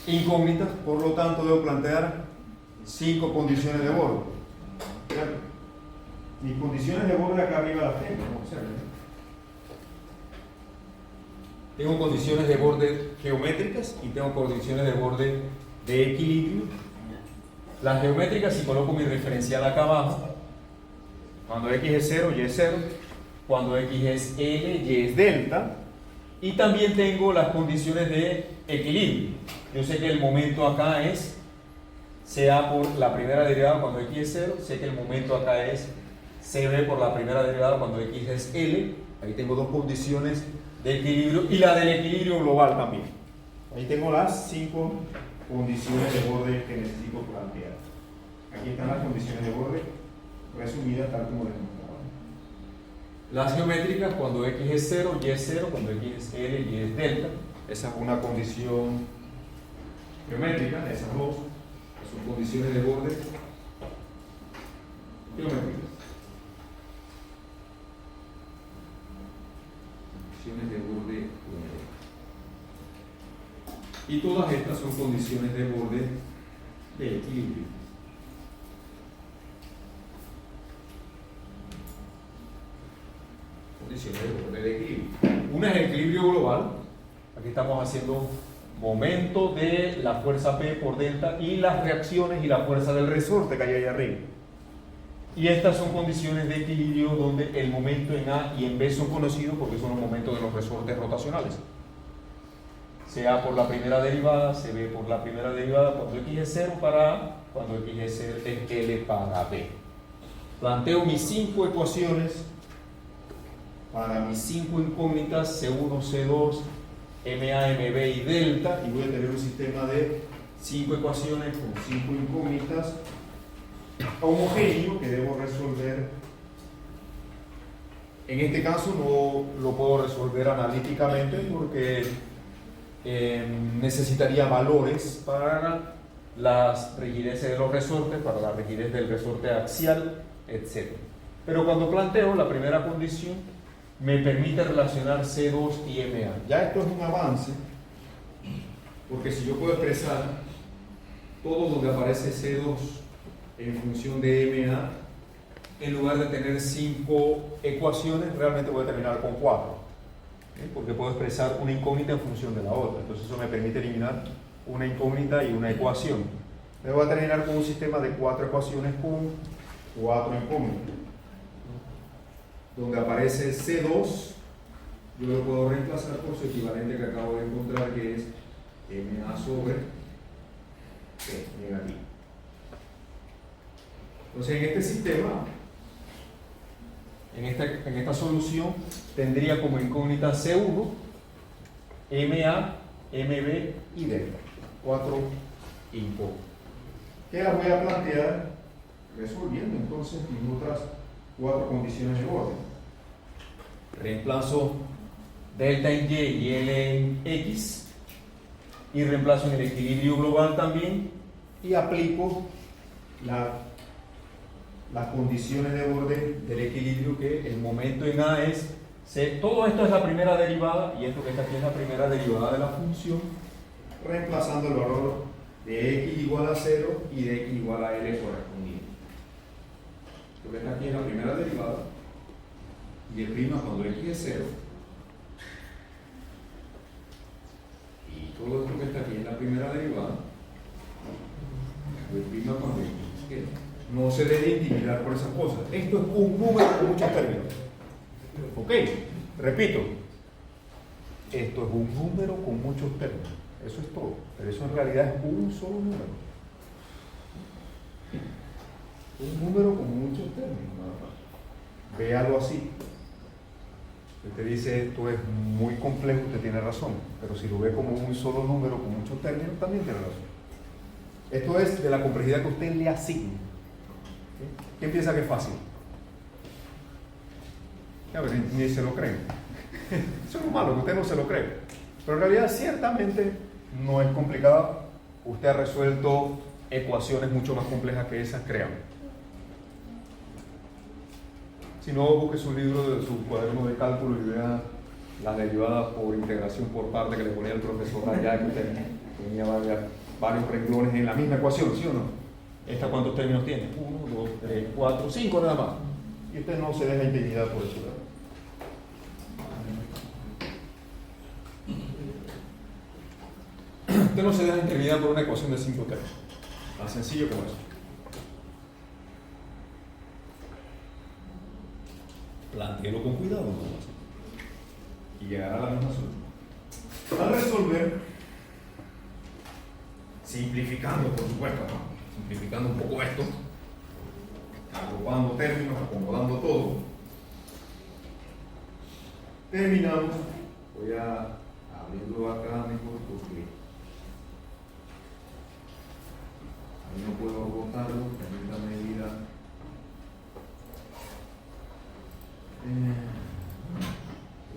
incógnitas, por lo tanto debo plantear 5 condiciones de borde. Mis condiciones de borde acá arriba las tengo, ¿no? Tengo condiciones de borde geométricas y tengo condiciones de borde de equilibrio. Las geométricas, si coloco mi referencial acá abajo, cuando X es 0, Y es 0, cuando X es L, Y es delta, y también tengo las condiciones de equilibrio. Yo sé que el momento acá es CA por la primera derivada cuando X es 0, sé que el momento acá es CB por la primera derivada cuando X es L, ahí tengo dos condiciones de equilibrio y la del equilibrio global también. Ahí tengo las 5 condiciones de borde que necesito plantear. Aquí están las condiciones de borde resumidas tal como les mostraba. Las geométricas cuando X es 0, Y es 0, cuando X es L, Y es delta. Esa es una condición geométrica, esas dos son condiciones de borde geométricas. Condiciones de borde geométricas. Y todas estas son condiciones de borde de equilibrio. Condiciones de borde de equilibrio. Una es el equilibrio global. Aquí estamos haciendo momento de la fuerza P por delta y las reacciones y la fuerza del resorte que hay ahí arriba. Y estas son condiciones de equilibrio donde el momento en A y en B son conocidos porque son los momentos de los resortes rotacionales. CA por la primera derivada, CB por la primera derivada, cuando X es 0 para A, cuando X es 0 es L para B. Planteo mis 5 ecuaciones para mis 5 incógnitas C1, C2, MA, MB y delta, y voy a tener un sistema de 5 ecuaciones con 5 incógnitas homogéneo que debo resolver. En este caso no lo puedo resolver analíticamente porque necesitaría valores para las rigideces de los resortes, para la rigidez del resorte axial, etc. Pero cuando planteo la primera condición me permite relacionar C2 y MA. Ya esto es un avance, porque si yo puedo expresar todo donde aparece C2 en función de MA, en lugar de tener 5 ecuaciones, realmente voy a terminar con 4. Porque puedo expresar una incógnita en función de la otra. Entonces eso me permite eliminar una incógnita y una ecuación. Me voy a terminar con un sistema de 4 ecuaciones con 4 incógnitas. Donde aparece C2, yo lo puedo reemplazar por su equivalente que acabo de encontrar, que es MA sobre P negativo. Entonces en este sistema en esta solución tendría como incógnita C1, MA, MB y delta. 4 incógnitas. Que las voy a plantear resolviendo entonces mis otras 4 condiciones de orden. Reemplazo delta en Y y L en X, y reemplazo en el equilibrio global también, y aplico las condiciones de orden del equilibrio, que el momento en A es C. Todo esto es la primera derivada, y esto que está aquí es la primera derivada de la función, reemplazando el valor de x igual a 0 y de x igual a L correspondiente. Lo que está aquí es la primera derivada, y el prima cuando x es 0, y todo esto que está aquí es la primera derivada, el prima cuando x es 0. No se debe intimidar por esas cosas. Esto es un número con muchos términos. Ok, repito, esto es un número con muchos términos. Eso es todo. Pero eso en realidad es un solo número. Un número con muchos términos, nada más. Véalo así. Usted dice esto es muy complejo, usted tiene razón. Pero si lo ve como un solo número con muchos términos, también tiene razón. Esto es de la complejidad que usted le asigne. ¿Quién piensa que es fácil? A ver, ni se lo creen. Eso es lo malo, que usted no se lo cree. Pero en realidad ciertamente no es complicada. Usted ha resuelto ecuaciones mucho más complejas que esas, créanme. Si no, busque su libro, de su cuaderno de cálculo y vea las derivadas por integración por parte que le ponía el profesor allá, que usted tenía varios renglones en la misma ecuación, ¿sí o no? ¿Esta cuántos términos tiene? 1, 2, 3, 4, 5 nada más. Y usted no se deja intimidar por eso, ¿verdad? Usted no se deja intimidar por una ecuación de 5 términos. Tan sencillo como eso. Plantéelo con cuidado, ¿no? Y llegará a la misma solución. Al resolver, simplificando, por supuesto, ¿no? Simplificando un poco esto, agrupando términos, acomodando todo, terminamos. Voy a abrirlo acá mejor porque ahí no puedo botarlo, permítame ir a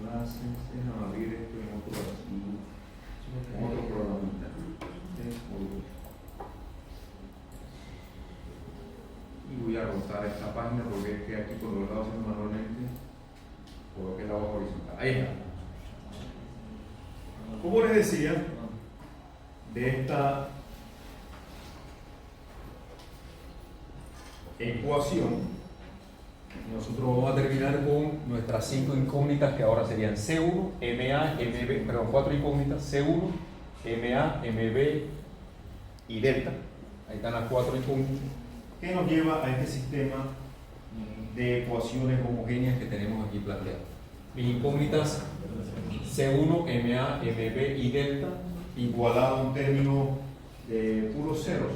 clases, déjame abrir esto en otro archivo, en otro programita. Y voy a rotar esta página porque es que aquí cuando lo estaba haciendo manualmente coloqué la hoja horizontal. Ahí está. Como les decía, de esta ecuación nosotros vamos a terminar con nuestras 5 incógnitas, que ahora serían C1, MA, MB, perdón, 4 incógnitas, C1, MA, MB y delta. Ahí están las 4 incógnitas, que nos lleva a este sistema de ecuaciones homogéneas que tenemos aquí planteado. Mis incógnitas C1, MA, MB y delta, igualado a un término de puros ceros,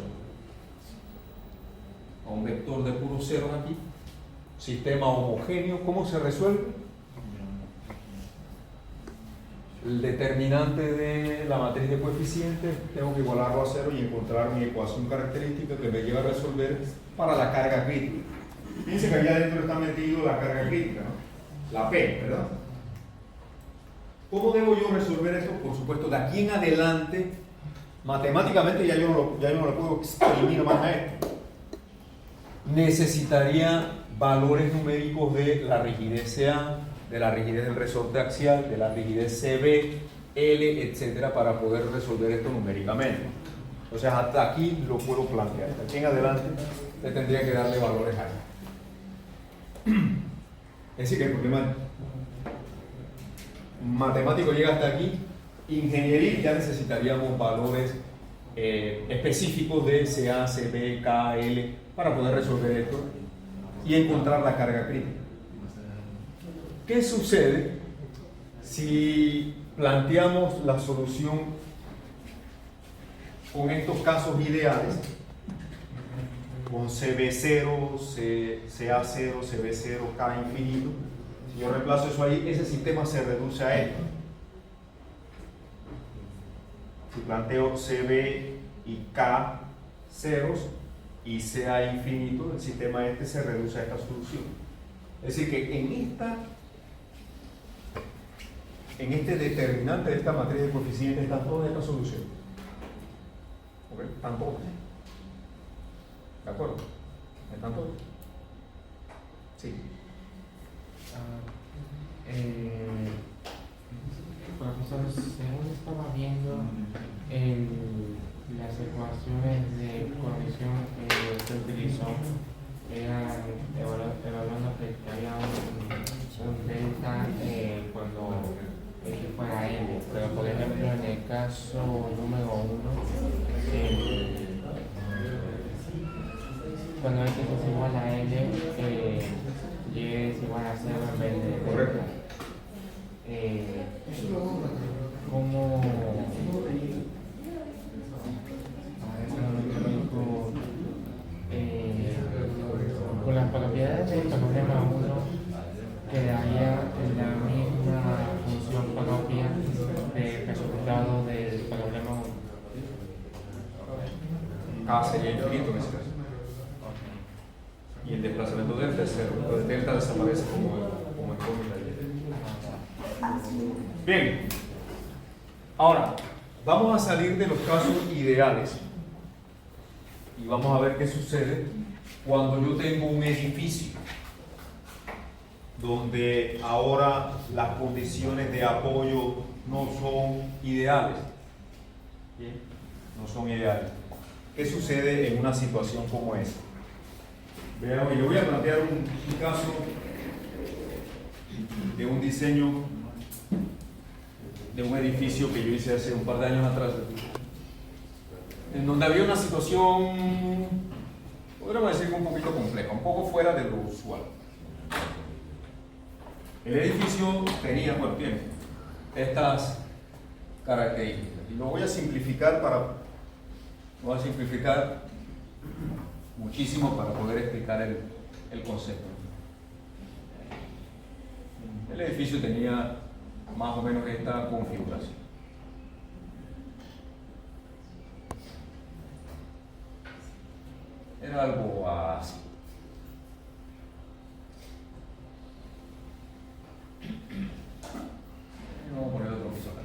a un vector de puros ceros aquí. Sistema homogéneo. ¿Cómo se resuelve? El determinante de la matriz de coeficientes tengo que igualarlo a 0 y encontrar mi ecuación característica que me lleva a resolver para la carga crítica. Fíjense que allá adentro está metido la carga crítica, ¿no? La P, ¿verdad? ¿Cómo debo yo resolver esto? Por supuesto, de aquí en adelante, matemáticamente ya yo no lo puedo exprimir más a esto. Necesitaría valores numéricos de la rigidez CA, de la rigidez del resorte axial, de la rigidez CB, L, etcétera, para poder resolver esto numéricamente. Entonces, hasta aquí lo puedo plantear. De aquí en adelante, usted tendría que darle valores a esto. Es decir, que el problema matemático llega hasta aquí. Ingeniería ya necesitaríamos valores específicos de CA, CB, K, L para poder resolver esto y encontrar la carga crítica. ¿Qué sucede si planteamos la solución con estos casos ideales con CB0, CA0, CB0, K infinito. Si yo reemplazo eso ahí, ese sistema se reduce a esto. Si planteo CB y K ceros y CA infinito, el sistema este se reduce a esta solución. Es decir, que en este determinante de esta matriz de coeficientes están todas estas soluciones. ¿Ok? Están todas. ¿De acuerdo? ¿Están todas? Sí. Profesor, según estaba viendo las ecuaciones de condición que se utilizó, eran evaluando que había un delta cuando X fuera L, pero por ejemplo en el caso número 1, cuando X es igual a L, Y es igual a 0 en vez de delta. Correcto. ¿Cómo con las propiedades del problema 1 quedaría la misma función propia del resultado del problema 1? K sería infinito en ese caso. Y el desplazamiento delta es cero. Entonces delta desaparece como incógnita. Bien. Ahora, vamos a salir de los casos ideales y vamos a ver qué sucede cuando yo tengo un edificio donde ahora las condiciones de apoyo no son ideales. Bien, no son ideales. ¿Qué sucede en una situación como esta? Vean, yo voy a plantear un caso de un diseño de un edificio que yo hice hace un par de años atrás, en donde había una situación, podríamos decir, un poquito compleja, un poco fuera de lo usual. El edificio tenía, bueno, tiene estas características, y lo voy a simplificar muchísimo para poder explicar el concepto. El edificio tenía más o menos esta configuración. Era algo así. Vamos a poner otro piso acá.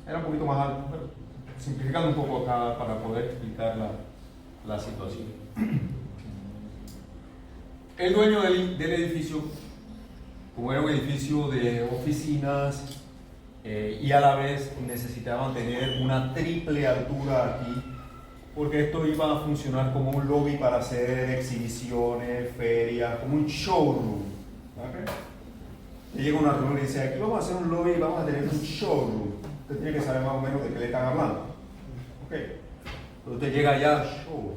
Era un poquito más alto, pero simplificando un poco acá para poder explicar la situación. El dueño del edificio, como era un edificio de oficinas y a la vez necesitaban tener una triple altura aquí, porque esto iba a funcionar como un lobby para hacer exhibiciones, ferias, como un showroom. ¿Okay? Y llega una reunión y dice, aquí vamos a hacer un lobby y vamos a tener un showroom. Usted tiene que saber más o menos de qué le están hablando. Okay. Entonces usted llega allá al show.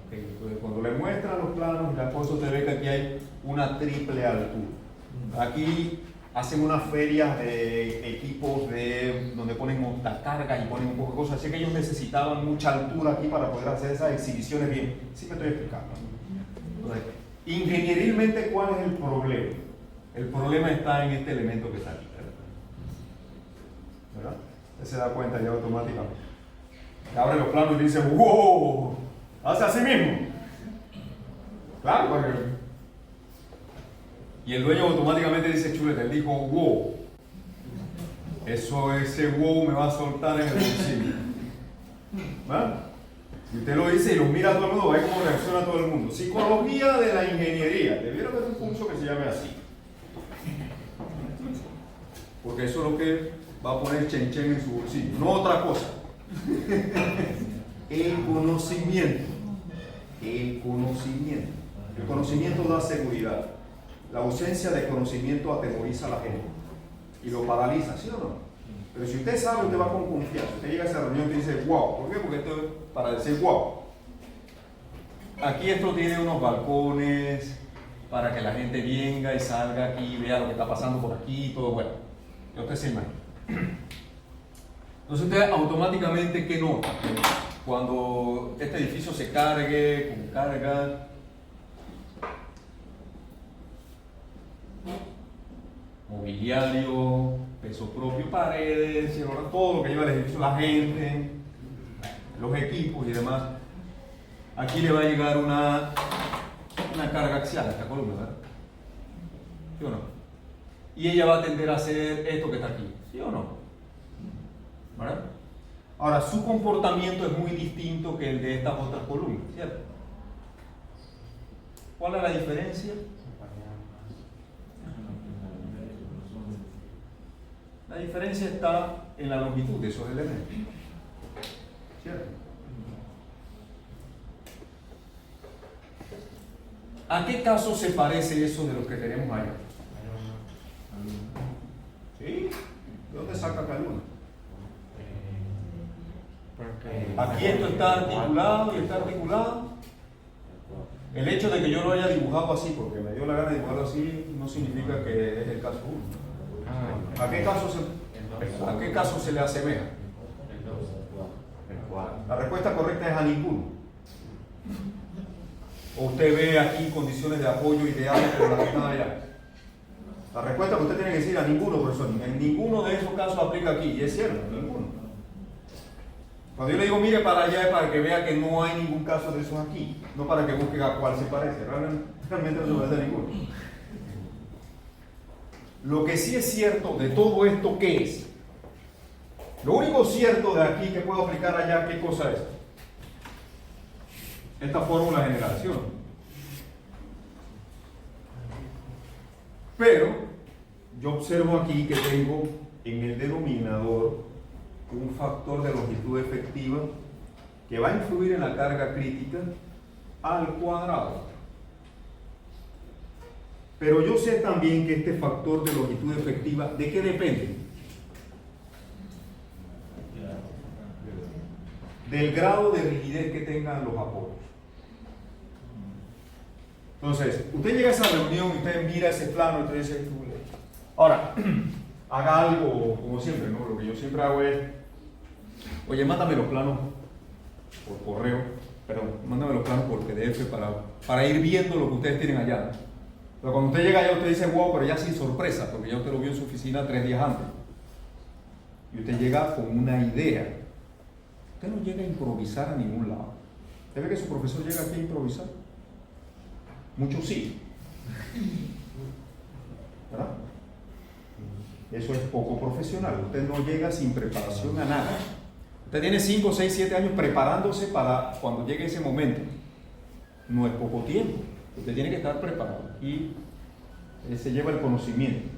Okay. Entonces cuando le muestran los planos y las cosas, usted ve que aquí hay una triple altura. Aquí hacen unas ferias de equipos donde ponen montacargas y ponen un poco de cosas, así que ellos necesitaban mucha altura aquí para poder hacer esas exhibiciones bien. Sí me estoy explicando. Entonces, ingenierilmente, ¿cuál es el problema? El problema está en este elemento que está aquí, ¿verdad? Usted se da cuenta ya automáticamente. Abre los planos y dice, ¡wow! Hace así mismo. Claro, porque... Y el dueño automáticamente dice, chuleta, él dijo, wow. Ese wow me va a soltar en el bolsillo. ¿Verdad? Y usted lo dice y lo mira a todo el mundo, ve cómo reacciona todo el mundo. Psicología de la ingeniería. Debieron tener un curso que se llame así. Porque eso es lo que va a poner Chen Chen en su bolsillo, no otra cosa. El conocimiento. El conocimiento. El conocimiento da seguridad. La ausencia de conocimiento atemoriza a la gente y lo paraliza, ¿sí o no? Pero si usted sabe, usted va con confianza. Usted llega a esa reunión y dice, wow. ¿Por qué? Porque esto es para decir, wow. Aquí esto tiene unos balcones para que la gente venga y salga aquí, vea lo que está pasando por aquí y todo. Bueno, ya usted se imagina. Entonces usted automáticamente, ¿qué nota? Cuando este edificio se cargue, con carga, mobiliario, peso propio, paredes, todo lo que lleva el edificio, la gente, los equipos y demás, aquí le va a llegar una carga axial a esta columna, ¿verdad? ¿Sí o no? Y ella va a tender a hacer esto que está aquí, ¿sí o no? ¿Verdad? Ahora, su comportamiento es muy distinto que el de estas otras columnas, ¿cierto? ¿Cuál es la diferencia? La diferencia está en la longitud de esos elementos, ¿cierto? ¿A qué caso se parece eso de lo que tenemos allá? ¿Sí? ¿De dónde saca cada uno? Aquí esto está articulado y está articulado. El hecho de que yo lo haya dibujado así, porque me dio la gana de dibujarlo así, no significa que es el caso 1. ¿A qué caso se le asemeja? La respuesta correcta es a ninguno. O usted ve aquí condiciones de apoyo ideales por la que están allá. La respuesta que usted tiene que decir a ninguno, profesor. En ninguno de esos casos aplica aquí, y es cierto, ninguno. Cuando yo le digo mire para allá es para que vea que no hay ningún caso de esos aquí, no para que busque a cuál se parece, realmente no se parece a ninguno. Lo que sí es cierto de todo esto, ¿qué es? Lo único cierto de aquí que puedo aplicar allá, ¿qué cosa es? Esta fórmula de generación. Pero yo observo aquí que tengo en el denominador un factor de longitud efectiva que va a influir en la carga crítica al cuadrado. Pero yo sé también que este factor de longitud efectiva, ¿de qué depende? Del grado de rigidez que tengan los apoyos. Entonces, usted llega a esa reunión y usted mira ese plano y usted dice, ahora, haga algo como siempre, ¿no? Lo que yo siempre hago es, oye, mándame los planos por correo, perdón, mándame los planos por PDF para ir viendo lo que ustedes tienen allá. Pero cuando usted llega allá, usted dice, wow, pero ya sin sorpresa, porque ya usted lo vio en su oficina 3 días antes. Y usted llega con una idea. Usted no llega a improvisar a ningún lado. ¿Usted ve que su profesor llega aquí a improvisar? Muchos sí. ¿Verdad? Eso es poco profesional. Usted no llega sin preparación a nada. Usted tiene 5, 6, 7 años preparándose para cuando llegue ese momento. No es poco tiempo. Usted tiene que estar preparado y se lleva el conocimiento.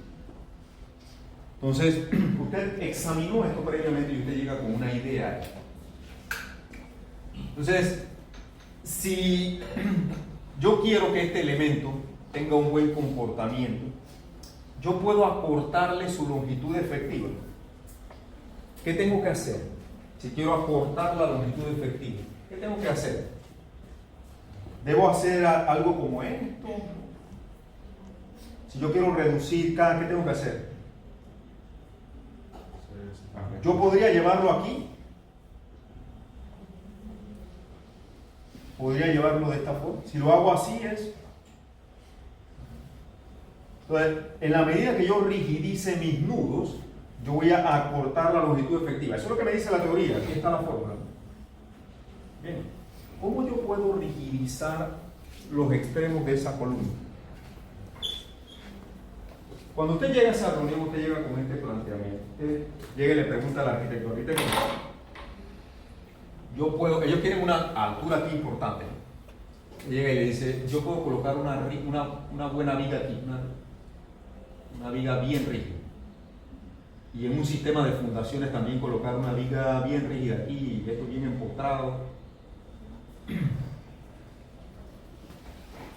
Entonces, usted examinó esto previamente y usted llega con una idea. Entonces, si yo quiero que este elemento tenga un buen comportamiento, yo puedo acortarle su longitud efectiva. ¿Qué tengo que hacer? Si quiero acortar la longitud efectiva, ¿qué tengo que hacer? ¿Debo hacer algo como esto? Si yo quiero reducir cada, ¿qué tengo que hacer? Yo podría llevarlo aquí. Podría llevarlo de esta forma. Si lo hago así es. Entonces, en la medida que yo rigidice mis nudos, yo voy a acortar la longitud efectiva. Eso es lo que me dice la teoría. Aquí está la fórmula. Bien. ¿Cómo yo puedo rigidizar los extremos de esa columna? Cuando usted llega a esa reunión, usted llega con este planteamiento. Usted llega y le pregunta al arquitecto, ellos quieren una altura aquí importante. Llega y le dice, yo puedo colocar una buena viga aquí, una viga bien rígida. Y en un sistema de fundaciones también colocar una viga bien rígida aquí, y esto bien empotrado.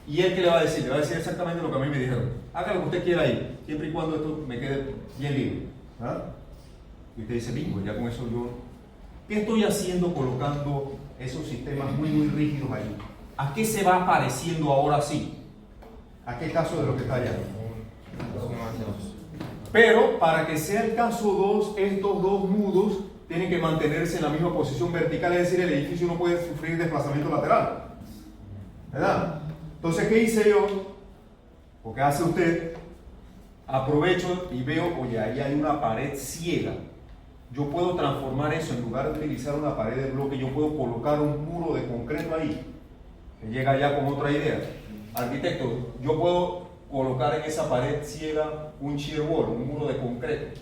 ¿Y él qué le va a decir? Le va a decir exactamente lo que a mí me dijeron. Haga lo que usted quiera ahí, siempre y cuando esto me quede bien libre. ¿Ah? Y usted dice, bingo, ya con eso yo... ¿Qué estoy haciendo colocando esos sistemas muy rígidos ahí? ¿A qué se va pareciendo ahora sí? ¿A qué caso de lo que está allá? Pero para que sea el caso 2, estos dos nudos tienen que mantenerse en la misma posición vertical, es decir, el edificio no puede sufrir desplazamiento lateral. ¿Verdad? Entonces, ¿qué hice yo? ¿O qué hace usted? Aprovecho y veo, oye, ahí hay una pared ciega. Yo puedo transformar eso, en lugar de utilizar una pared de bloque, yo puedo colocar un muro de concreto ahí. Que llega ya con otra idea. Arquitecto, yo puedo colocar en esa pared ciega un shear wall, un muro de concreto.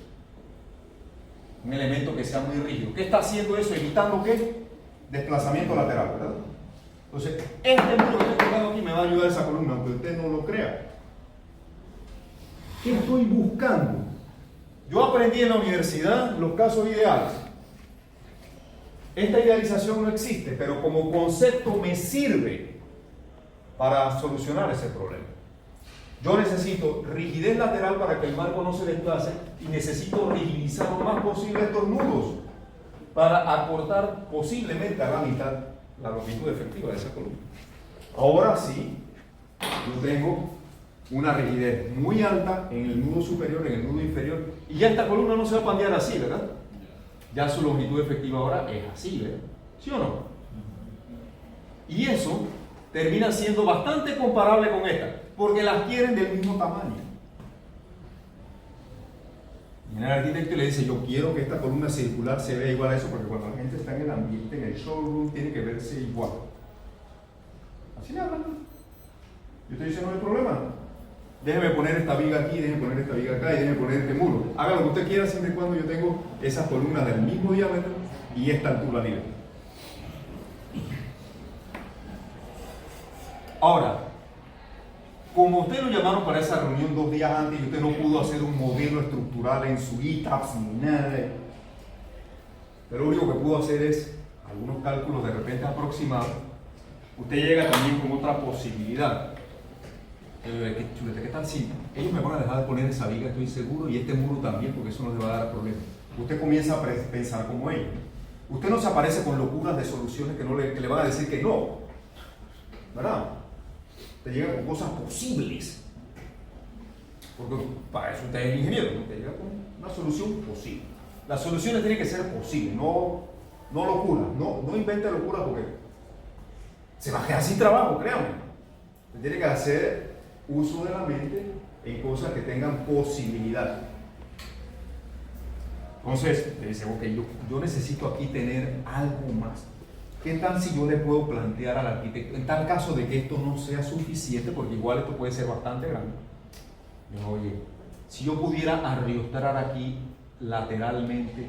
Un elemento que sea muy rígido. ¿Qué está haciendo eso? Evitando ¿qué? Desplazamiento lateral, ¿verdad? Entonces, este muro que estoy colocando aquí me va a ayudar a esa columna, aunque usted no lo crea. ¿Qué estoy buscando? Yo aprendí en la universidad los casos ideales. Esta idealización no existe, pero como concepto me sirve para solucionar ese problema. Yo necesito rigidez lateral para que el marco no se desplace y necesito rigidizar lo más posible estos nudos para acortar posiblemente a la mitad la longitud efectiva de esa columna. Ahora sí, yo tengo una rigidez muy alta en el nudo superior, en el nudo inferior, y ya esta columna no se va a pandear así, ¿verdad? Ya su longitud efectiva ahora es así, ¿verdad? ¿Sí o no? Y eso termina siendo bastante comparable con esta, porque las quieren del mismo tamaño. Viene el arquitecto y le dice, yo quiero que esta columna circular se vea igual a eso, porque cuando la gente está en el ambiente, en el showroom, tiene que verse igual. Así le hablan. Y usted dice, no hay problema. Déjeme poner esta viga aquí, déjeme poner esta viga acá y déjeme poner este muro. Haga lo que usted quiera siempre y cuando yo tengo esas columnas del mismo diámetro y esta altura libre. Ahora, como usted lo llamaron para esa reunión 2 días antes y usted no pudo hacer un modelo estructural en su ITAPS ni nada, pero lo único que pudo hacer es algunos cálculos de repente aproximados, usted llega también con otra posibilidad. ¿Qué tal si ellos me van a dejar de poner esa viga, estoy seguro, y este muro también, porque eso no les va a dar problema? Usted comienza a pensar como ellos. Usted no se aparece con locuras de soluciones que le van a decir que no, ¿verdad? Te llega con cosas posibles, porque para eso usted es el ingeniero, ¿no? Te llega con una solución posible. Las soluciones tienen que ser posibles, no locuras, no invente locuras porque se va a quedar sin trabajo, créanme. Usted tiene que hacer uso de la mente en cosas que tengan posibilidad. Entonces, le dice, ok, yo necesito aquí tener algo más. ¿Qué tal si yo le puedo plantear al arquitecto, en tal caso de que esto no sea suficiente, porque igual esto puede ser bastante grande? Yo, oye, si yo pudiera arriostrar aquí lateralmente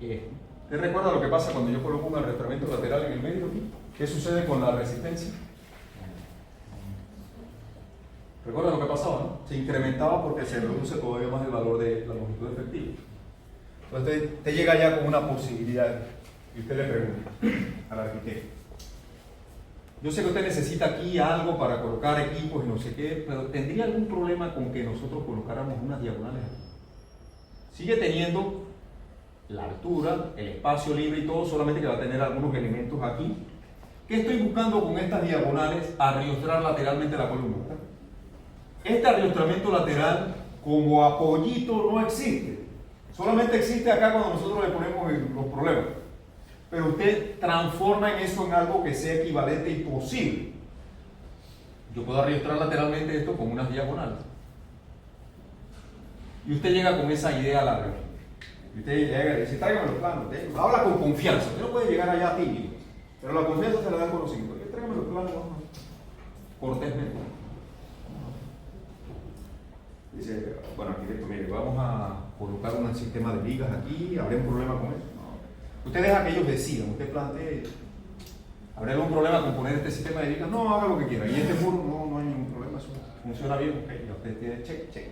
esto. ¿Te recuerda lo que pasa cuando yo coloco un arrastramiento lateral en el medio aquí? ¿Qué sucede con la resistencia? ¿Recuerda lo que pasaba, no? Se incrementaba porque se reduce todavía más el valor de la longitud efectiva. Entonces te llega ya con una posibilidad y usted le pregunta al arquitecto. Yo sé que usted necesita aquí algo para colocar equipos y no sé qué, pero ¿tendría algún problema con que nosotros colocáramos unas diagonales aquí? Sigue teniendo la altura, el espacio libre y todo, solamente que va a tener algunos elementos aquí. ¿Qué estoy buscando con estas diagonales? Arriostrar lateralmente la columna. Este arriostramiento lateral como apoyito no existe. Solamente existe acá cuando nosotros le ponemos los problemas. Pero usted transforma en eso en algo que sea equivalente y posible. Yo puedo arriostrar lateralmente esto con unas diagonales. Y usted llega con esa idea a la reunión. Y usted llega y dice, tráigame los planos. Habla con confianza. Usted no puede llegar allá tímido. Pero la confianza se la da el conocimiento. Tráigame los planos. Cortésmente. Dice, bueno, arquitecto, mire, vamos a colocar un sistema de vigas aquí. ¿Habrá un problema con eso? No. Usted deja que ellos decidan. Usted plantee. ¿Habrá algún problema con poner este sistema de vigas? No, haga lo que quiera. Y este muro no hay ningún problema. Eso funciona bien. Okay, ya usted tiene check.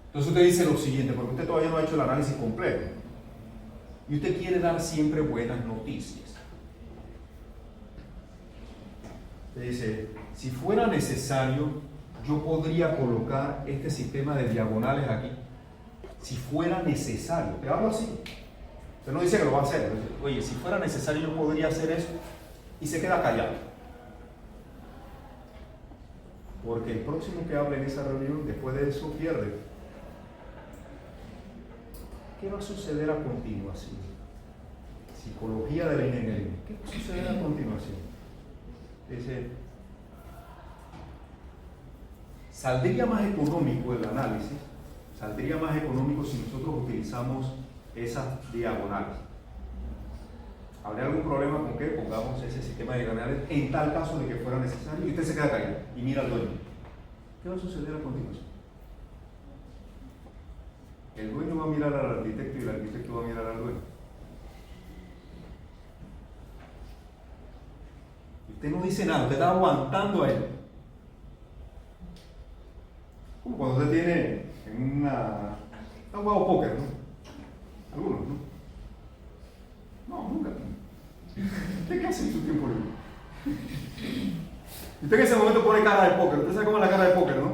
Entonces usted dice lo siguiente, porque usted todavía no ha hecho el análisis completo. Y usted quiere dar siempre buenas noticias. Usted dice, si fuera necesario, yo podría colocar este sistema de diagonales aquí. Si fuera necesario. Te hablo así. Usted no dice que lo va a hacer. Dice, oye, si fuera necesario, yo podría hacer eso. Y se queda callado. Porque el próximo que hable en esa reunión, después de eso, pierde. ¿qué va a suceder a continuación? Psicología de la ingeniería. ¿Qué va a suceder a continuación? Dice, saldría más económico el análisis, saldría más económico si nosotros utilizamos esas diagonales. ¿Habría algún problema con que pongamos ese sistema de diagonales en tal caso de que fuera necesario? Y usted se queda callado y mira al dueño. ¿Qué va a suceder a continuación? El dueño va a mirar al arquitecto y el arquitecto va a mirar al dueño. Usted no dice nada, usted está aguantando a él. Como cuando usted tiene en una... ¿Ha jugado póker, no? Algunos, ¿no? No, nunca. ¿Usted qué hace en su tiempo libre? Usted en ese momento pone cara de póker. Usted sabe cómo es la cara de póker, ¿no?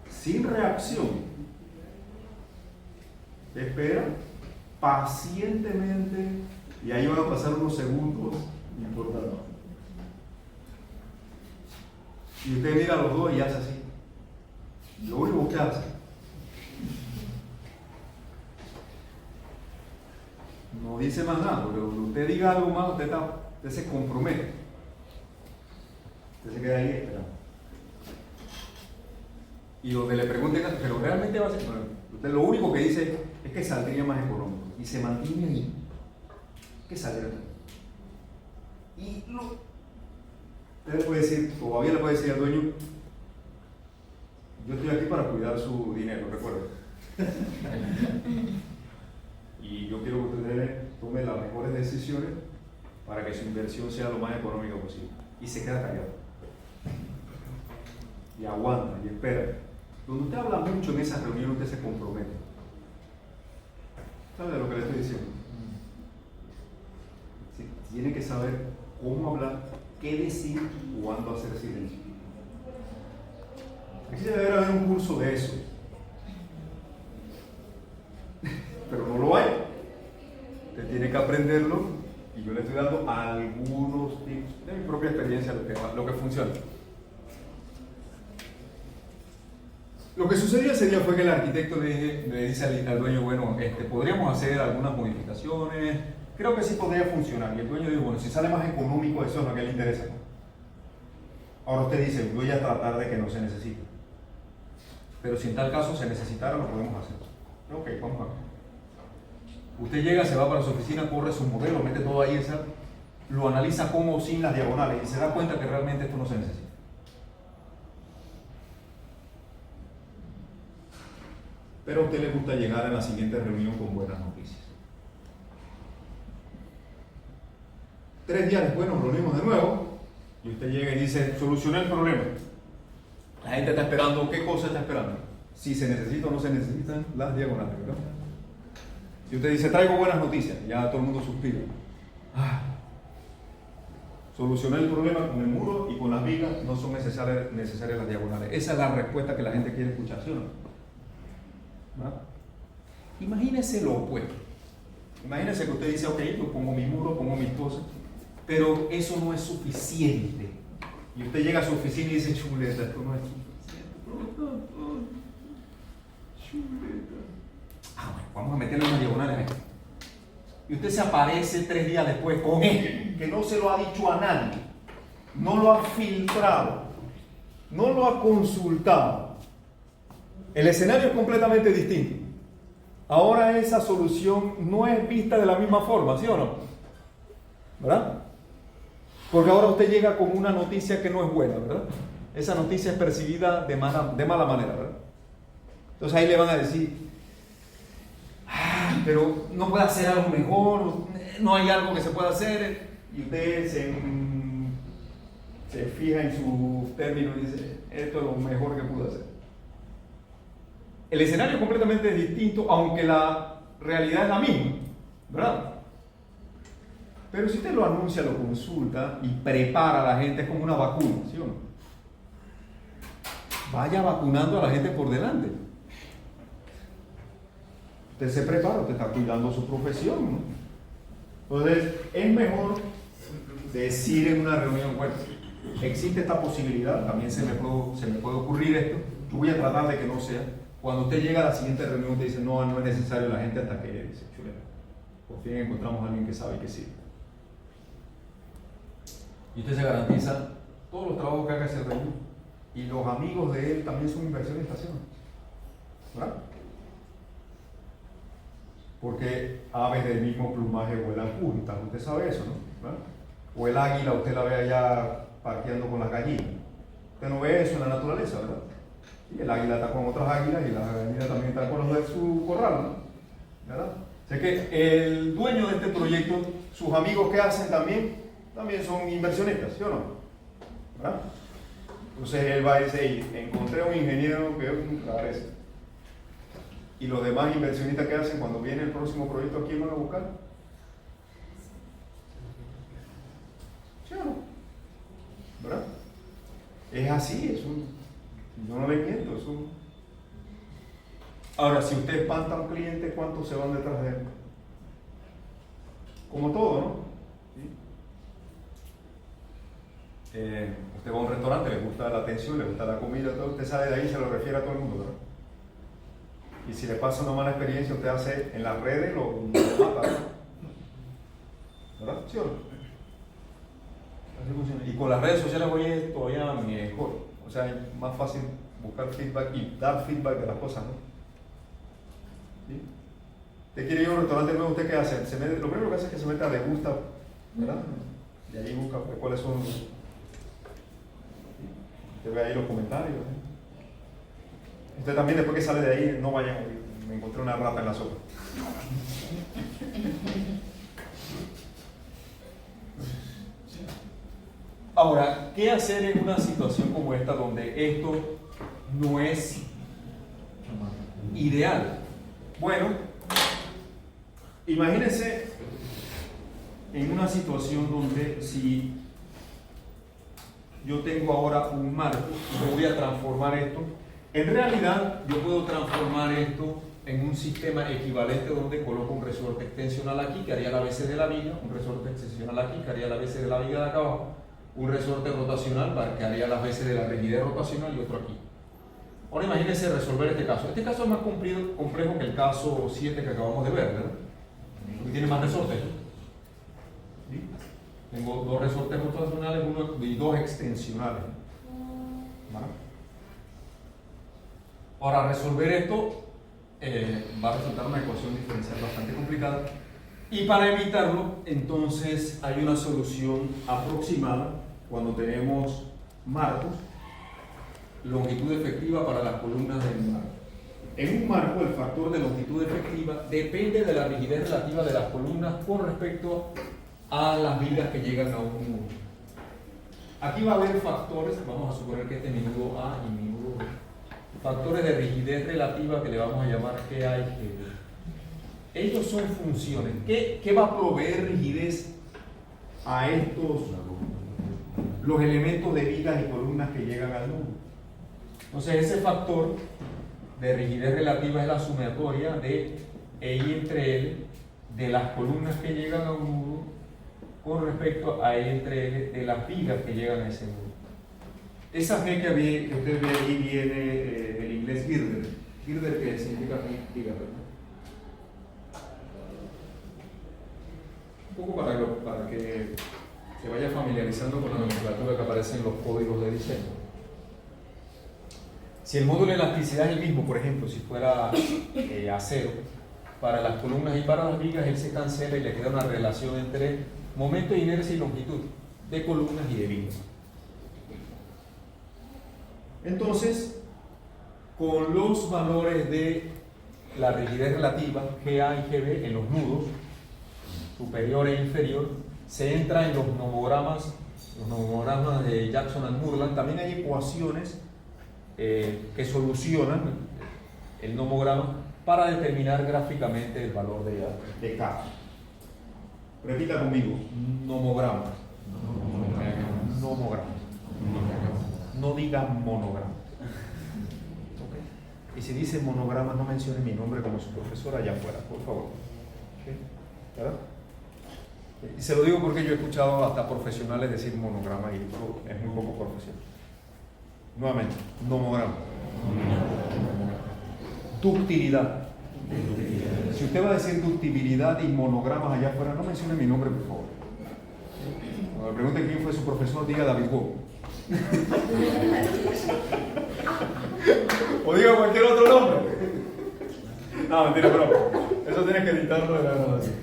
Sin reacción. Espera pacientemente y ahí van a pasar unos segundos importantes. Y usted mira a los dos y hace así. Lo único que hace. No dice más nada, porque cuando usted diga algo más, usted se compromete. Usted se queda ahí esperando. Y donde le pregunten, pero realmente va a ser. Bueno, usted lo único que dice es que saldría más económico. Y se mantiene ahí. ¿Qué saldría? Y usted le puede decir, todavía le puede decir al dueño, yo estoy aquí para cuidar su dinero, recuerda. Y yo quiero que usted tome las mejores decisiones para que su inversión sea lo más económica posible. Y se queda callado. Y aguanta y espera. Cuando usted habla mucho en esa reunión, usted se compromete. ¿Sabe de lo que le estoy diciendo? Sí, tiene que saber cómo hablar, qué decir, cuándo hacer silencio. Aquí debe haber un curso de eso. Pero no lo hay. Usted tiene que aprenderlo y yo le estoy dando algunos tips de mi propia experiencia lo que funciona. Lo que sucedió ese día fue que el arquitecto le dice al dueño, bueno, podríamos hacer algunas modificaciones, creo que sí podría funcionar. Y el dueño dijo, bueno, si sale más económico, eso es lo que le interesa. Ahora usted dice, voy a tratar de que no se necesite. Pero si en tal caso se necesitara, lo podemos hacer. Ok, vamos a ver. Usted llega, se va para su oficina, corre su modelo, mete todo ahí, lo analiza con o sin las diagonales y se da cuenta que realmente esto no se necesita. Pero a usted le gusta llegar a la siguiente reunión con buenas noticias. 3 días después nos reunimos de nuevo y usted llega y dice, solucioné el problema. La gente está esperando, ¿qué cosa está esperando? Si se necesita o no se necesitan las diagonales, ¿verdad? Y usted dice, traigo buenas noticias, ya todo el mundo suspira. Solucioné el problema con el muro y con las vigas, no son necesarias las diagonales. Esa es la respuesta que la gente quiere escuchar, ¿sí o no? ¿Verdad? Imagínese lo opuesto. Imagínese que usted dice, ok, yo pongo mi muro, pongo mis cosas, pero eso no es suficiente. Y usted llega a su oficina y dice, chuleta, esto no es suficiente. Chuleta. Bueno, vamos a meterle una diagonal en esto. Y usted se aparece 3 días después con él, que no se lo ha dicho a nadie, no lo ha filtrado, no lo ha consultado. El escenario es completamente distinto. Ahora esa solución no es vista de la misma forma, ¿sí o no? ¿Verdad? Porque ahora usted llega con una noticia que no es buena, ¿verdad? Esa noticia es percibida de mala manera, ¿verdad? Entonces ahí le van a decir, pero no puede hacer algo mejor, no hay algo que se pueda hacer, y usted se fija en sus términos y dice, esto es lo mejor que pude hacer. El escenario es completamente distinto, aunque la realidad es la misma, ¿verdad? Pero si usted lo anuncia, lo consulta y prepara a la gente, es como una vacuna, ¿sí o no? Vaya vacunando a la gente por delante. Usted se prepara, usted está cuidando su profesión, ¿no? Entonces, es mejor decir en una reunión, bueno, existe esta posibilidad, también se me puede ocurrir esto, yo voy a tratar de que no sea. Cuando usted llega a la siguiente reunión, usted dice, no, no es necesario la gente hasta que dice, chuleta, por fin encontramos a alguien que sabe y que sirve. Y usted se garantiza todos los trabajos que haga ese reunión. Y los amigos de él también son inversionistas, ¿sí? ¿Verdad? Porque aves del mismo plumaje vuelan juntas, usted sabe eso, ¿no? ¿Verdad? O el águila, usted la ve allá parqueando con las gallinas. Usted no ve eso en la naturaleza, ¿verdad? Y el águila está con otras águilas y las gallinas también están con los de su corral, ¿no? ¿Verdad? O sea que el dueño de este proyecto, sus amigos que hacen también son inversionistas, ¿sí o no? ¿Verdad? Entonces él va y dice, hey, encontré un ingeniero que es un rareza. Y los demás inversionistas que hacen cuando viene el próximo proyecto, ¿a quién van a buscar? ¿Sí o no? ¿Verdad? Es así, yo no le miento, Ahora, si usted espanta a un cliente, ¿cuántos se van detrás de él? Como todo, ¿no? ¿Sí? Usted va a un restaurante, le gusta la atención, le gusta la comida, todo, usted sale de ahí y se lo refiere a todo el mundo, ¿verdad? Y si le pasa una mala experiencia, usted hace en las redes, lo mata, ¿verdad? ¿Sí o no? Así funciona. Y con las redes sociales hoy es todavía mejor, o sea, es más fácil buscar feedback y dar feedback de las cosas, ¿no? ¿Sí? Usted quiere ir a un restaurante nuevo, ¿usted qué hace? Lo primero que hace es que se mete a degustar, ¿verdad? Y ahí busca pues, cuáles son los... Usted ve ahí los comentarios, ¿eh? Usted también después que sale de ahí, no vaya a morir. Me encontré una rata en la sopa. Ahora, ¿qué hacer en una situación como esta donde esto no es ideal? Bueno, imagínense en una situación donde si yo tengo ahora un marco y yo voy a transformar esto, en realidad yo puedo transformar esto en un sistema equivalente donde coloco un resorte extensional aquí que haría la base de la viga, un resorte extensional aquí que haría la base de la viga de acá abajo, un resorte rotacional que haría las veces de la rigidez rotacional y otro aquí. Ahora imagínense resolver este caso. Este caso es más complejo que el caso 7 que acabamos de ver, ¿verdad? Porque tiene más resortes. ¿Sí? Tengo dos resortes rotacionales y dos extensionales. ¿Vale? Ahora resolver esto va a resultar una ecuación diferencial bastante complicada. Y para evitarlo, entonces hay una solución aproximada cuando tenemos marcos, longitud efectiva para las columnas del marco. En un marco, el factor de longitud efectiva depende de la rigidez relativa de las columnas con respecto a las vigas que llegan a un nudo. Aquí va a haber factores, vamos a suponer que este es mi nudo A y mi nudo B. Factores de rigidez relativa que le vamos a llamar GA y GB. Ellos son funciones. ¿Qué va a proveer rigidez a estos, los elementos de vigas y columnas que llegan al nudo? Entonces ese factor de rigidez relativa es la sumatoria de E y entre L de las columnas que llegan a un nudo con respecto a E entre L de las vigas que llegan a ese nudo. Esa G que usted ve ahí viene del inglés girder. Girder que significa viga, ¿verdad? Un poco para que se vaya familiarizando con la nomenclatura que aparece en los códigos de diseño. Si el módulo de elasticidad es el mismo, por ejemplo, si fuera acero, para las columnas y para las vigas, él se cancela y le queda una relación entre momento de inercia y longitud de columnas y de vigas. Entonces, con los valores de la rigidez relativa, GA y GB, en los nudos, superior e inferior, se entra en los nomogramas de Jackson and Moorland. También hay ecuaciones que solucionan el nomograma para determinar gráficamente el valor de K. Repita conmigo, nomograma. Nomograma. No diga monograma. ¿Okay? Y si dice monograma, no mencione mi nombre como su profesora allá afuera, por favor. ¿Okay? ¿Verdad? Y se lo digo porque yo he escuchado hasta profesionales decir monograma y es muy poco profesional. Nuevamente, nomograma. Ductilidad. Si usted va a decir ductibilidad y monogramas allá afuera, no mencione mi nombre, por favor. Cuando me pregunten quién fue su profesor, diga David Hugo. O diga cualquier otro nombre. No, mentira, pero eso tienes que editarlo de la grabación.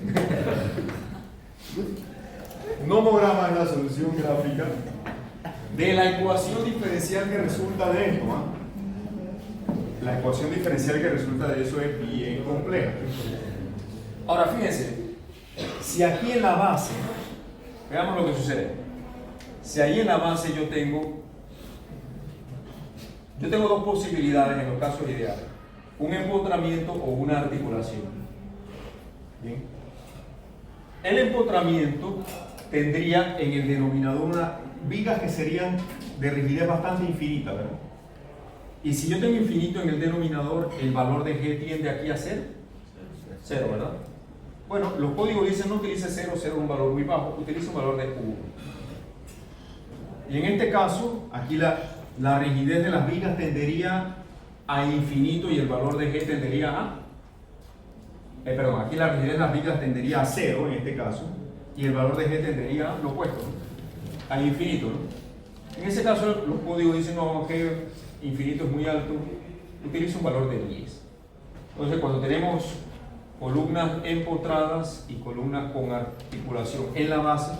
Nomograma es la solución gráfica de la ecuación diferencial que resulta de esto. La ecuación diferencial que resulta de eso es bien compleja. Ahora fíjense, si aquí en la base, veamos lo que sucede. Si ahí en la base yo tengo dos posibilidades en los casos ideales: un empotramiento o una articulación. Bien. El empotramiento tendría en el denominador unas vigas que serían de rigidez bastante infinita, ¿verdad? Y si yo tengo infinito en el denominador, el valor de G tiende aquí a ser 0, ¿verdad? Bueno, los códigos dicen no utilice 0, 0 es un valor muy bajo, utilice un valor de 1. Y en este caso, aquí la rigidez de las vigas tendería a infinito y el valor de G tendería a... aquí la rigidez de las vigas tendería a 0 en este caso, y el valor de G tendería a lo opuesto, ¿no? A infinito, ¿no? En ese caso los códigos dicen no, que infinito es muy alto, utiliza un valor de 10. Entonces cuando tenemos columnas empotradas y columnas con articulación en la base,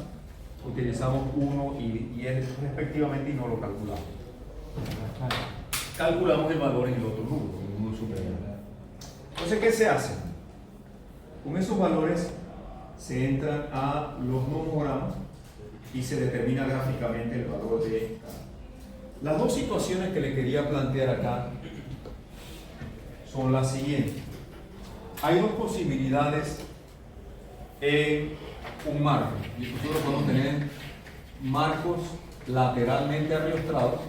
utilizamos 1 y 10 respectivamente y no lo calculamos. Calculamos el valor en el otro nudo, en el nudo superior. Entonces, ¿qué se hace? Con esos valores se entran a los nomogramas y se determina gráficamente el valor de cada. Las dos situaciones que le quería plantear acá son las siguientes. Hay dos posibilidades en un marco. Y nosotros podemos tener marcos lateralmente arriostrados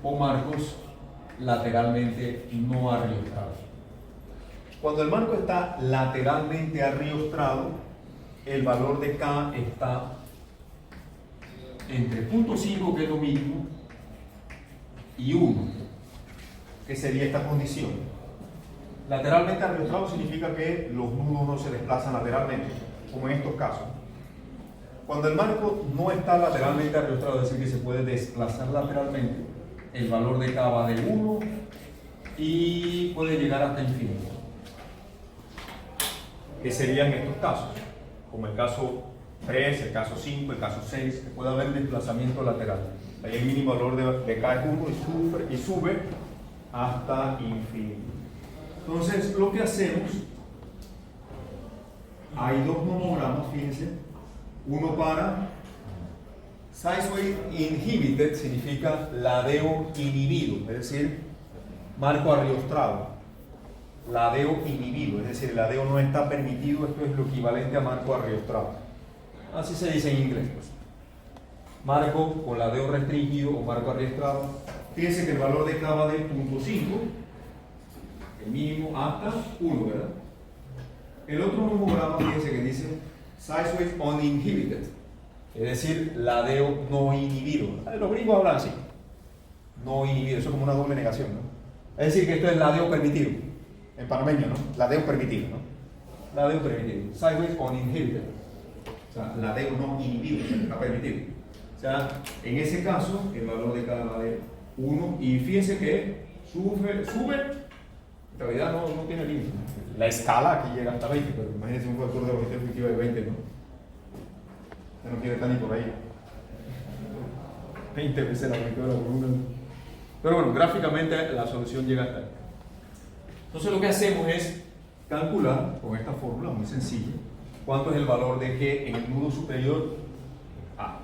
o marcos lateralmente no arriostrados. Cuando el marco está lateralmente arriostrado, el valor de K está entre 0.5, que es lo mismo, y 1, que sería esta condición. Lateralmente arriostrado significa que los nudos no se desplazan lateralmente, como en estos casos. Cuando el marco no está lateralmente arriostrado, es decir, que se puede desplazar lateralmente, el valor de K va de 1 y puede llegar hasta infinito. Que serían estos casos, como el caso 3, el caso 5, el caso 6, que puede haber desplazamiento lateral. Ahí el mínimo valor de K es 1 y sube hasta infinito. Entonces, lo que hacemos, hay dos nomogramas, fíjense, uno para Sizeway Inhibited, significa ladeo inhibido, es decir, marco arriostrado. Ladeo inhibido, es decir, el ladeo no está permitido, esto es lo equivalente a marco arriostrado. Así se dice en inglés, pues. Marco con ladeo restringido o marco arriostrado. Fíjense que el valor de K va de 0.5, el mínimo, hasta 1, ¿verdad? El otro nomograma, fíjense que dice Sizeway Uninhibited, es decir, ladeo no inhibido. Los gringos hablan así, no inhibido, eso es como una doble negación, ¿no? Es decir, que esto es ladeo permitido. En panameño, ¿no? Ladeo permitido, ¿no? Ladeo permitido. Sideways uninhibited. O sea, ladeo no inhibido, está permitido. O sea, en ese caso, el valor de cada ladeo 1. Y fíjense que sube. En realidad no tiene límite. La escala aquí llega hasta 20, pero imagínense un factor de velocidad efectiva de 20, ¿no? Ya no quiere estar ni por ahí. 20 veces la magnitud de la columna. Pero bueno, gráficamente la solución llega hasta ahí. Entonces lo que hacemos es calcular con esta fórmula muy sencilla cuánto es el valor de G en el nudo superior A,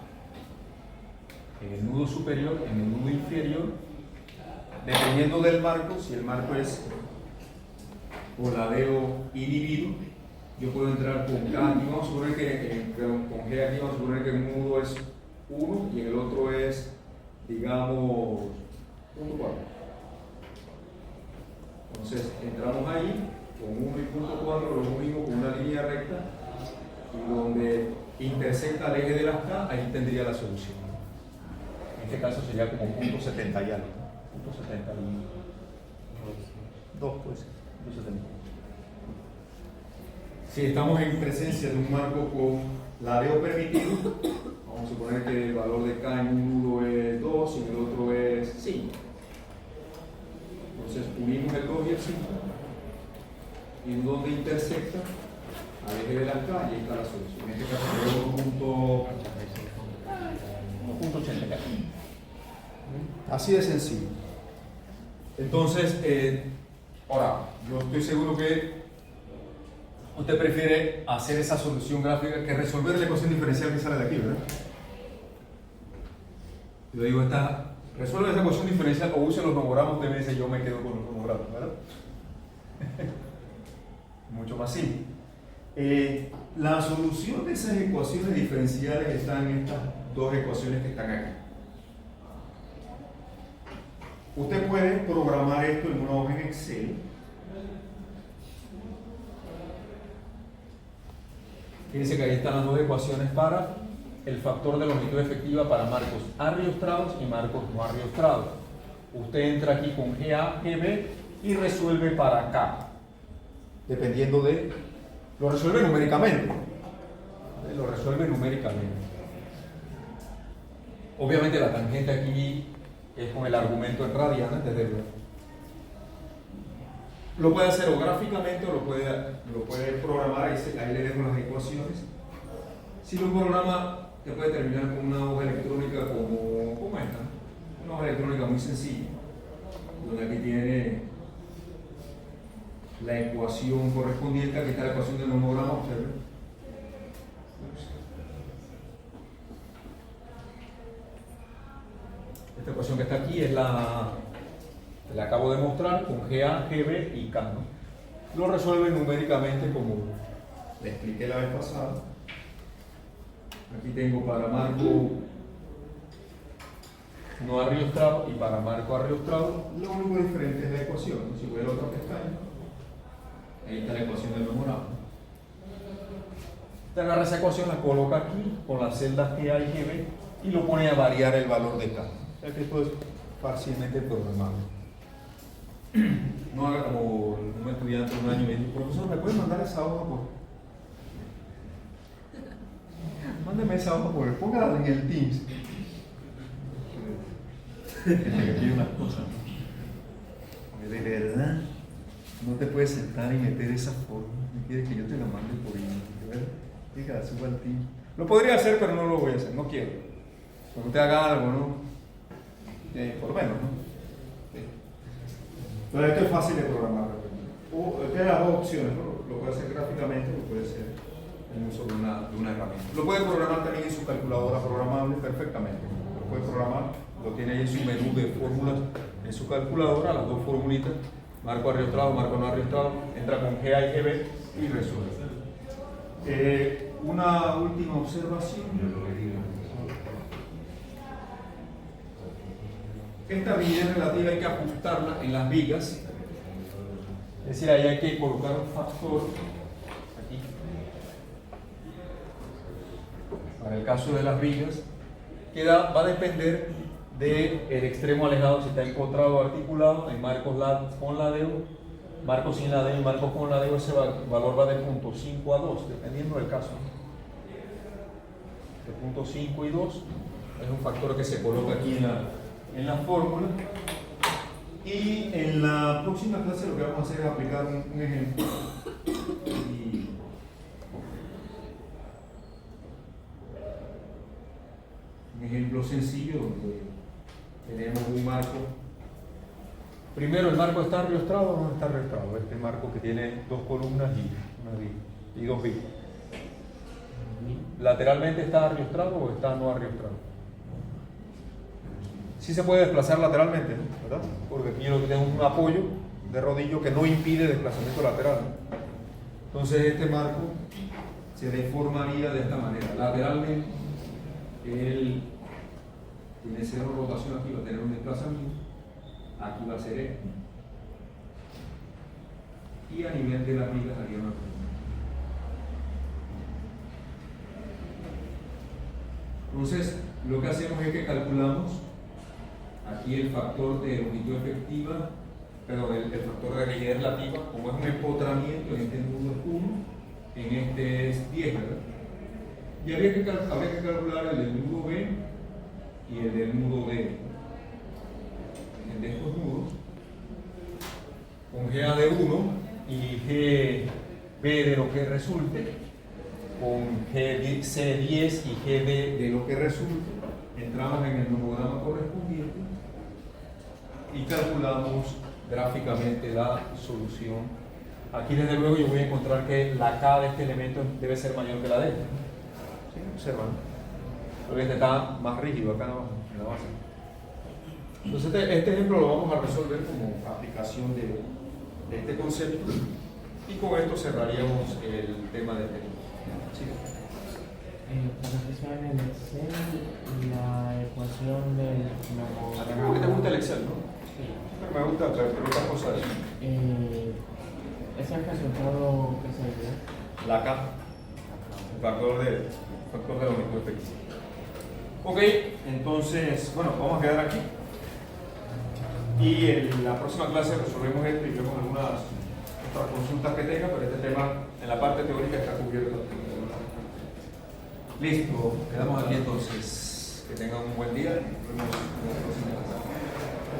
en el nudo superior, en el nudo inferior, dependiendo del marco. Si el marco es por ladeo inhibido, yo puedo entrar con K, aquí vamos a suponer que con G aquí vamos a suponer que el nudo es 1 y en el otro es, digamos, 1,4. Entonces entramos ahí con 1 y 0.4, lo mismo con una línea recta, y donde intersecta el eje de las K, ahí tendría la solución. En este caso sería como punto 70 y algo, ¿no? Punto 72, pues, punto 70. Si estamos en presencia de un marco con ladeo permitido, vamos a suponer que el valor de K en un nudo es 2 y en el otro es 5. Entonces unimos el 2 y el 5 y donde intersecta al eje de la K y ahí está la solución. En este caso sería 1.80. Así de sencillo. Entonces, ahora, yo estoy seguro que usted prefiere hacer esa solución gráfica que resolver la ecuación diferencial que sale de aquí, ¿verdad? Yo digo, resuelve esa ecuación diferencial o use los nomogramas, usted me dice, yo me quedo con los nomogramas, ¿verdad? Mucho más simple. La solución de esas ecuaciones diferenciales está en estas dos ecuaciones que están aquí. Usted puede programar esto en una hoja en Excel. Fíjense que ahí están las dos ecuaciones para el factor de longitud efectiva para marcos arriostrados y marcos no arriostrados. Usted entra aquí con GA, GB y resuelve para K. Dependiendo de... Lo resuelve numéricamente. Lo resuelve numéricamente. Obviamente la tangente aquí es con el argumento en radianes, desde luego. Lo puede hacer o gráficamente o lo puede programar, ahí le dejo las ecuaciones. Si lo programa, te puede terminar con una hoja electrónica como esta, ¿no? Una hoja electrónica muy sencilla, donde aquí tiene la ecuación correspondiente, aquí está la ecuación del nomograma, observen. Esta ecuación que está aquí es la acabo de mostrar con GA, GB y K, ¿no? Lo resuelve numéricamente como le expliqué la vez pasada. Aquí tengo para marco no arriostrado y para marco arriostrado. Lo único diferente es la ecuación. Si voy a la otra pestaña, ahí está la ecuación del nomograma. Usted agarra esa ecuación, la coloca aquí con las celdas GA y GB y lo pone a variar el valor de K. O sea que esto es fácilmente programable. No haga como un estudiante de un año y medio. Profesor, ¿me puede mandar esa hoja por? Mándeme esa hoja por. Póngala en el Teams. Aquí unas cosas. De verdad, no te puedes sentar y meter esa forma. ¿Me quieres que yo te la mande por email? Diga, suba al Teams. Lo podría hacer, pero no lo voy a hacer. No quiero. Cuando usted haga algo, ¿no? Por lo menos, ¿no? Entonces esto es fácil de programar. Tiene las dos opciones, ¿no? Lo puede hacer gráficamente, lo puede hacer en uso de una herramienta. Lo puede programar también en su calculadora programable perfectamente. Lo puede programar, lo tiene ahí en su menú de fórmulas en su calculadora, las dos formulitas, marco arriostrado, marco no arriostrado, entra con GA y GB y resuelve. Una última observación. Esta rigidez relativa hay que ajustarla en las vigas, es decir, ahí hay que colocar un factor aquí para el caso de las vigas que va a depender del extremo alejado, si está encontrado o articulado en marcos con ladeo, marcos sin ladeo y marcos con ladeo. Ese valor va de 0.5 a 2 dependiendo del caso, de 0.5 y 2 es un factor que se coloca aquí en la fórmula. Y en la próxima clase lo que vamos a hacer es aplicar un ejemplo. Un ejemplo sencillo donde tenemos un marco. Primero, ¿el marco está arriostrado o no está arriostrado? Este marco que tiene dos columnas y dos vigas. ¿Lateralmente está arriostrado o está no arriostrado? Sí se puede desplazar lateralmente, ¿no? ¿Verdad? Porque aquí yo tengo un apoyo de rodillo que no impide desplazamiento lateral, ¿no? Entonces este marco se deformaría de esta manera. Lateralmente, él tiene cero rotación aquí, va a tener un desplazamiento. Aquí va a ser esto. Y a nivel de las vigas haría una Entonces, lo que hacemos es que calculamos aquí el factor de longitud efectiva, perdón, el factor de rigidez relativa, como es un empotramiento, en este nudo es 1, en este es 10, ¿verdad? Y habría que calcular el del nudo B y el del nudo D. El de estos nudos, con GA de 1 y GB de lo que resulte, con C10 y GB de lo que resulte, entramos en el nomograma correspondiente y calculamos gráficamente la solución. Aquí desde luego yo voy a encontrar que la K de este elemento debe ser mayor que la D. ¿Sí? Observan. Porque este está más rígido acá abajo, en la base. Entonces este ejemplo lo vamos a resolver como aplicación de este concepto y con esto cerraríamos el tema de este. Sí. Para que sea en el Excel, la ecuación del A ti creo que te gusta el Excel, ¿no? Sí. Me gusta, pero otras cosas. ¿Es el resultado que se dio? La K, el factor de longitud efectiva. Ok, entonces, bueno, vamos a quedar aquí. Y en la próxima clase resolvemos esto y vemos algunas otras consultas que tenga, pero este tema en la parte teórica está cubierto. Listo, quedamos aquí entonces. Que tengan un buen día. Nos vemos en la próxima clase.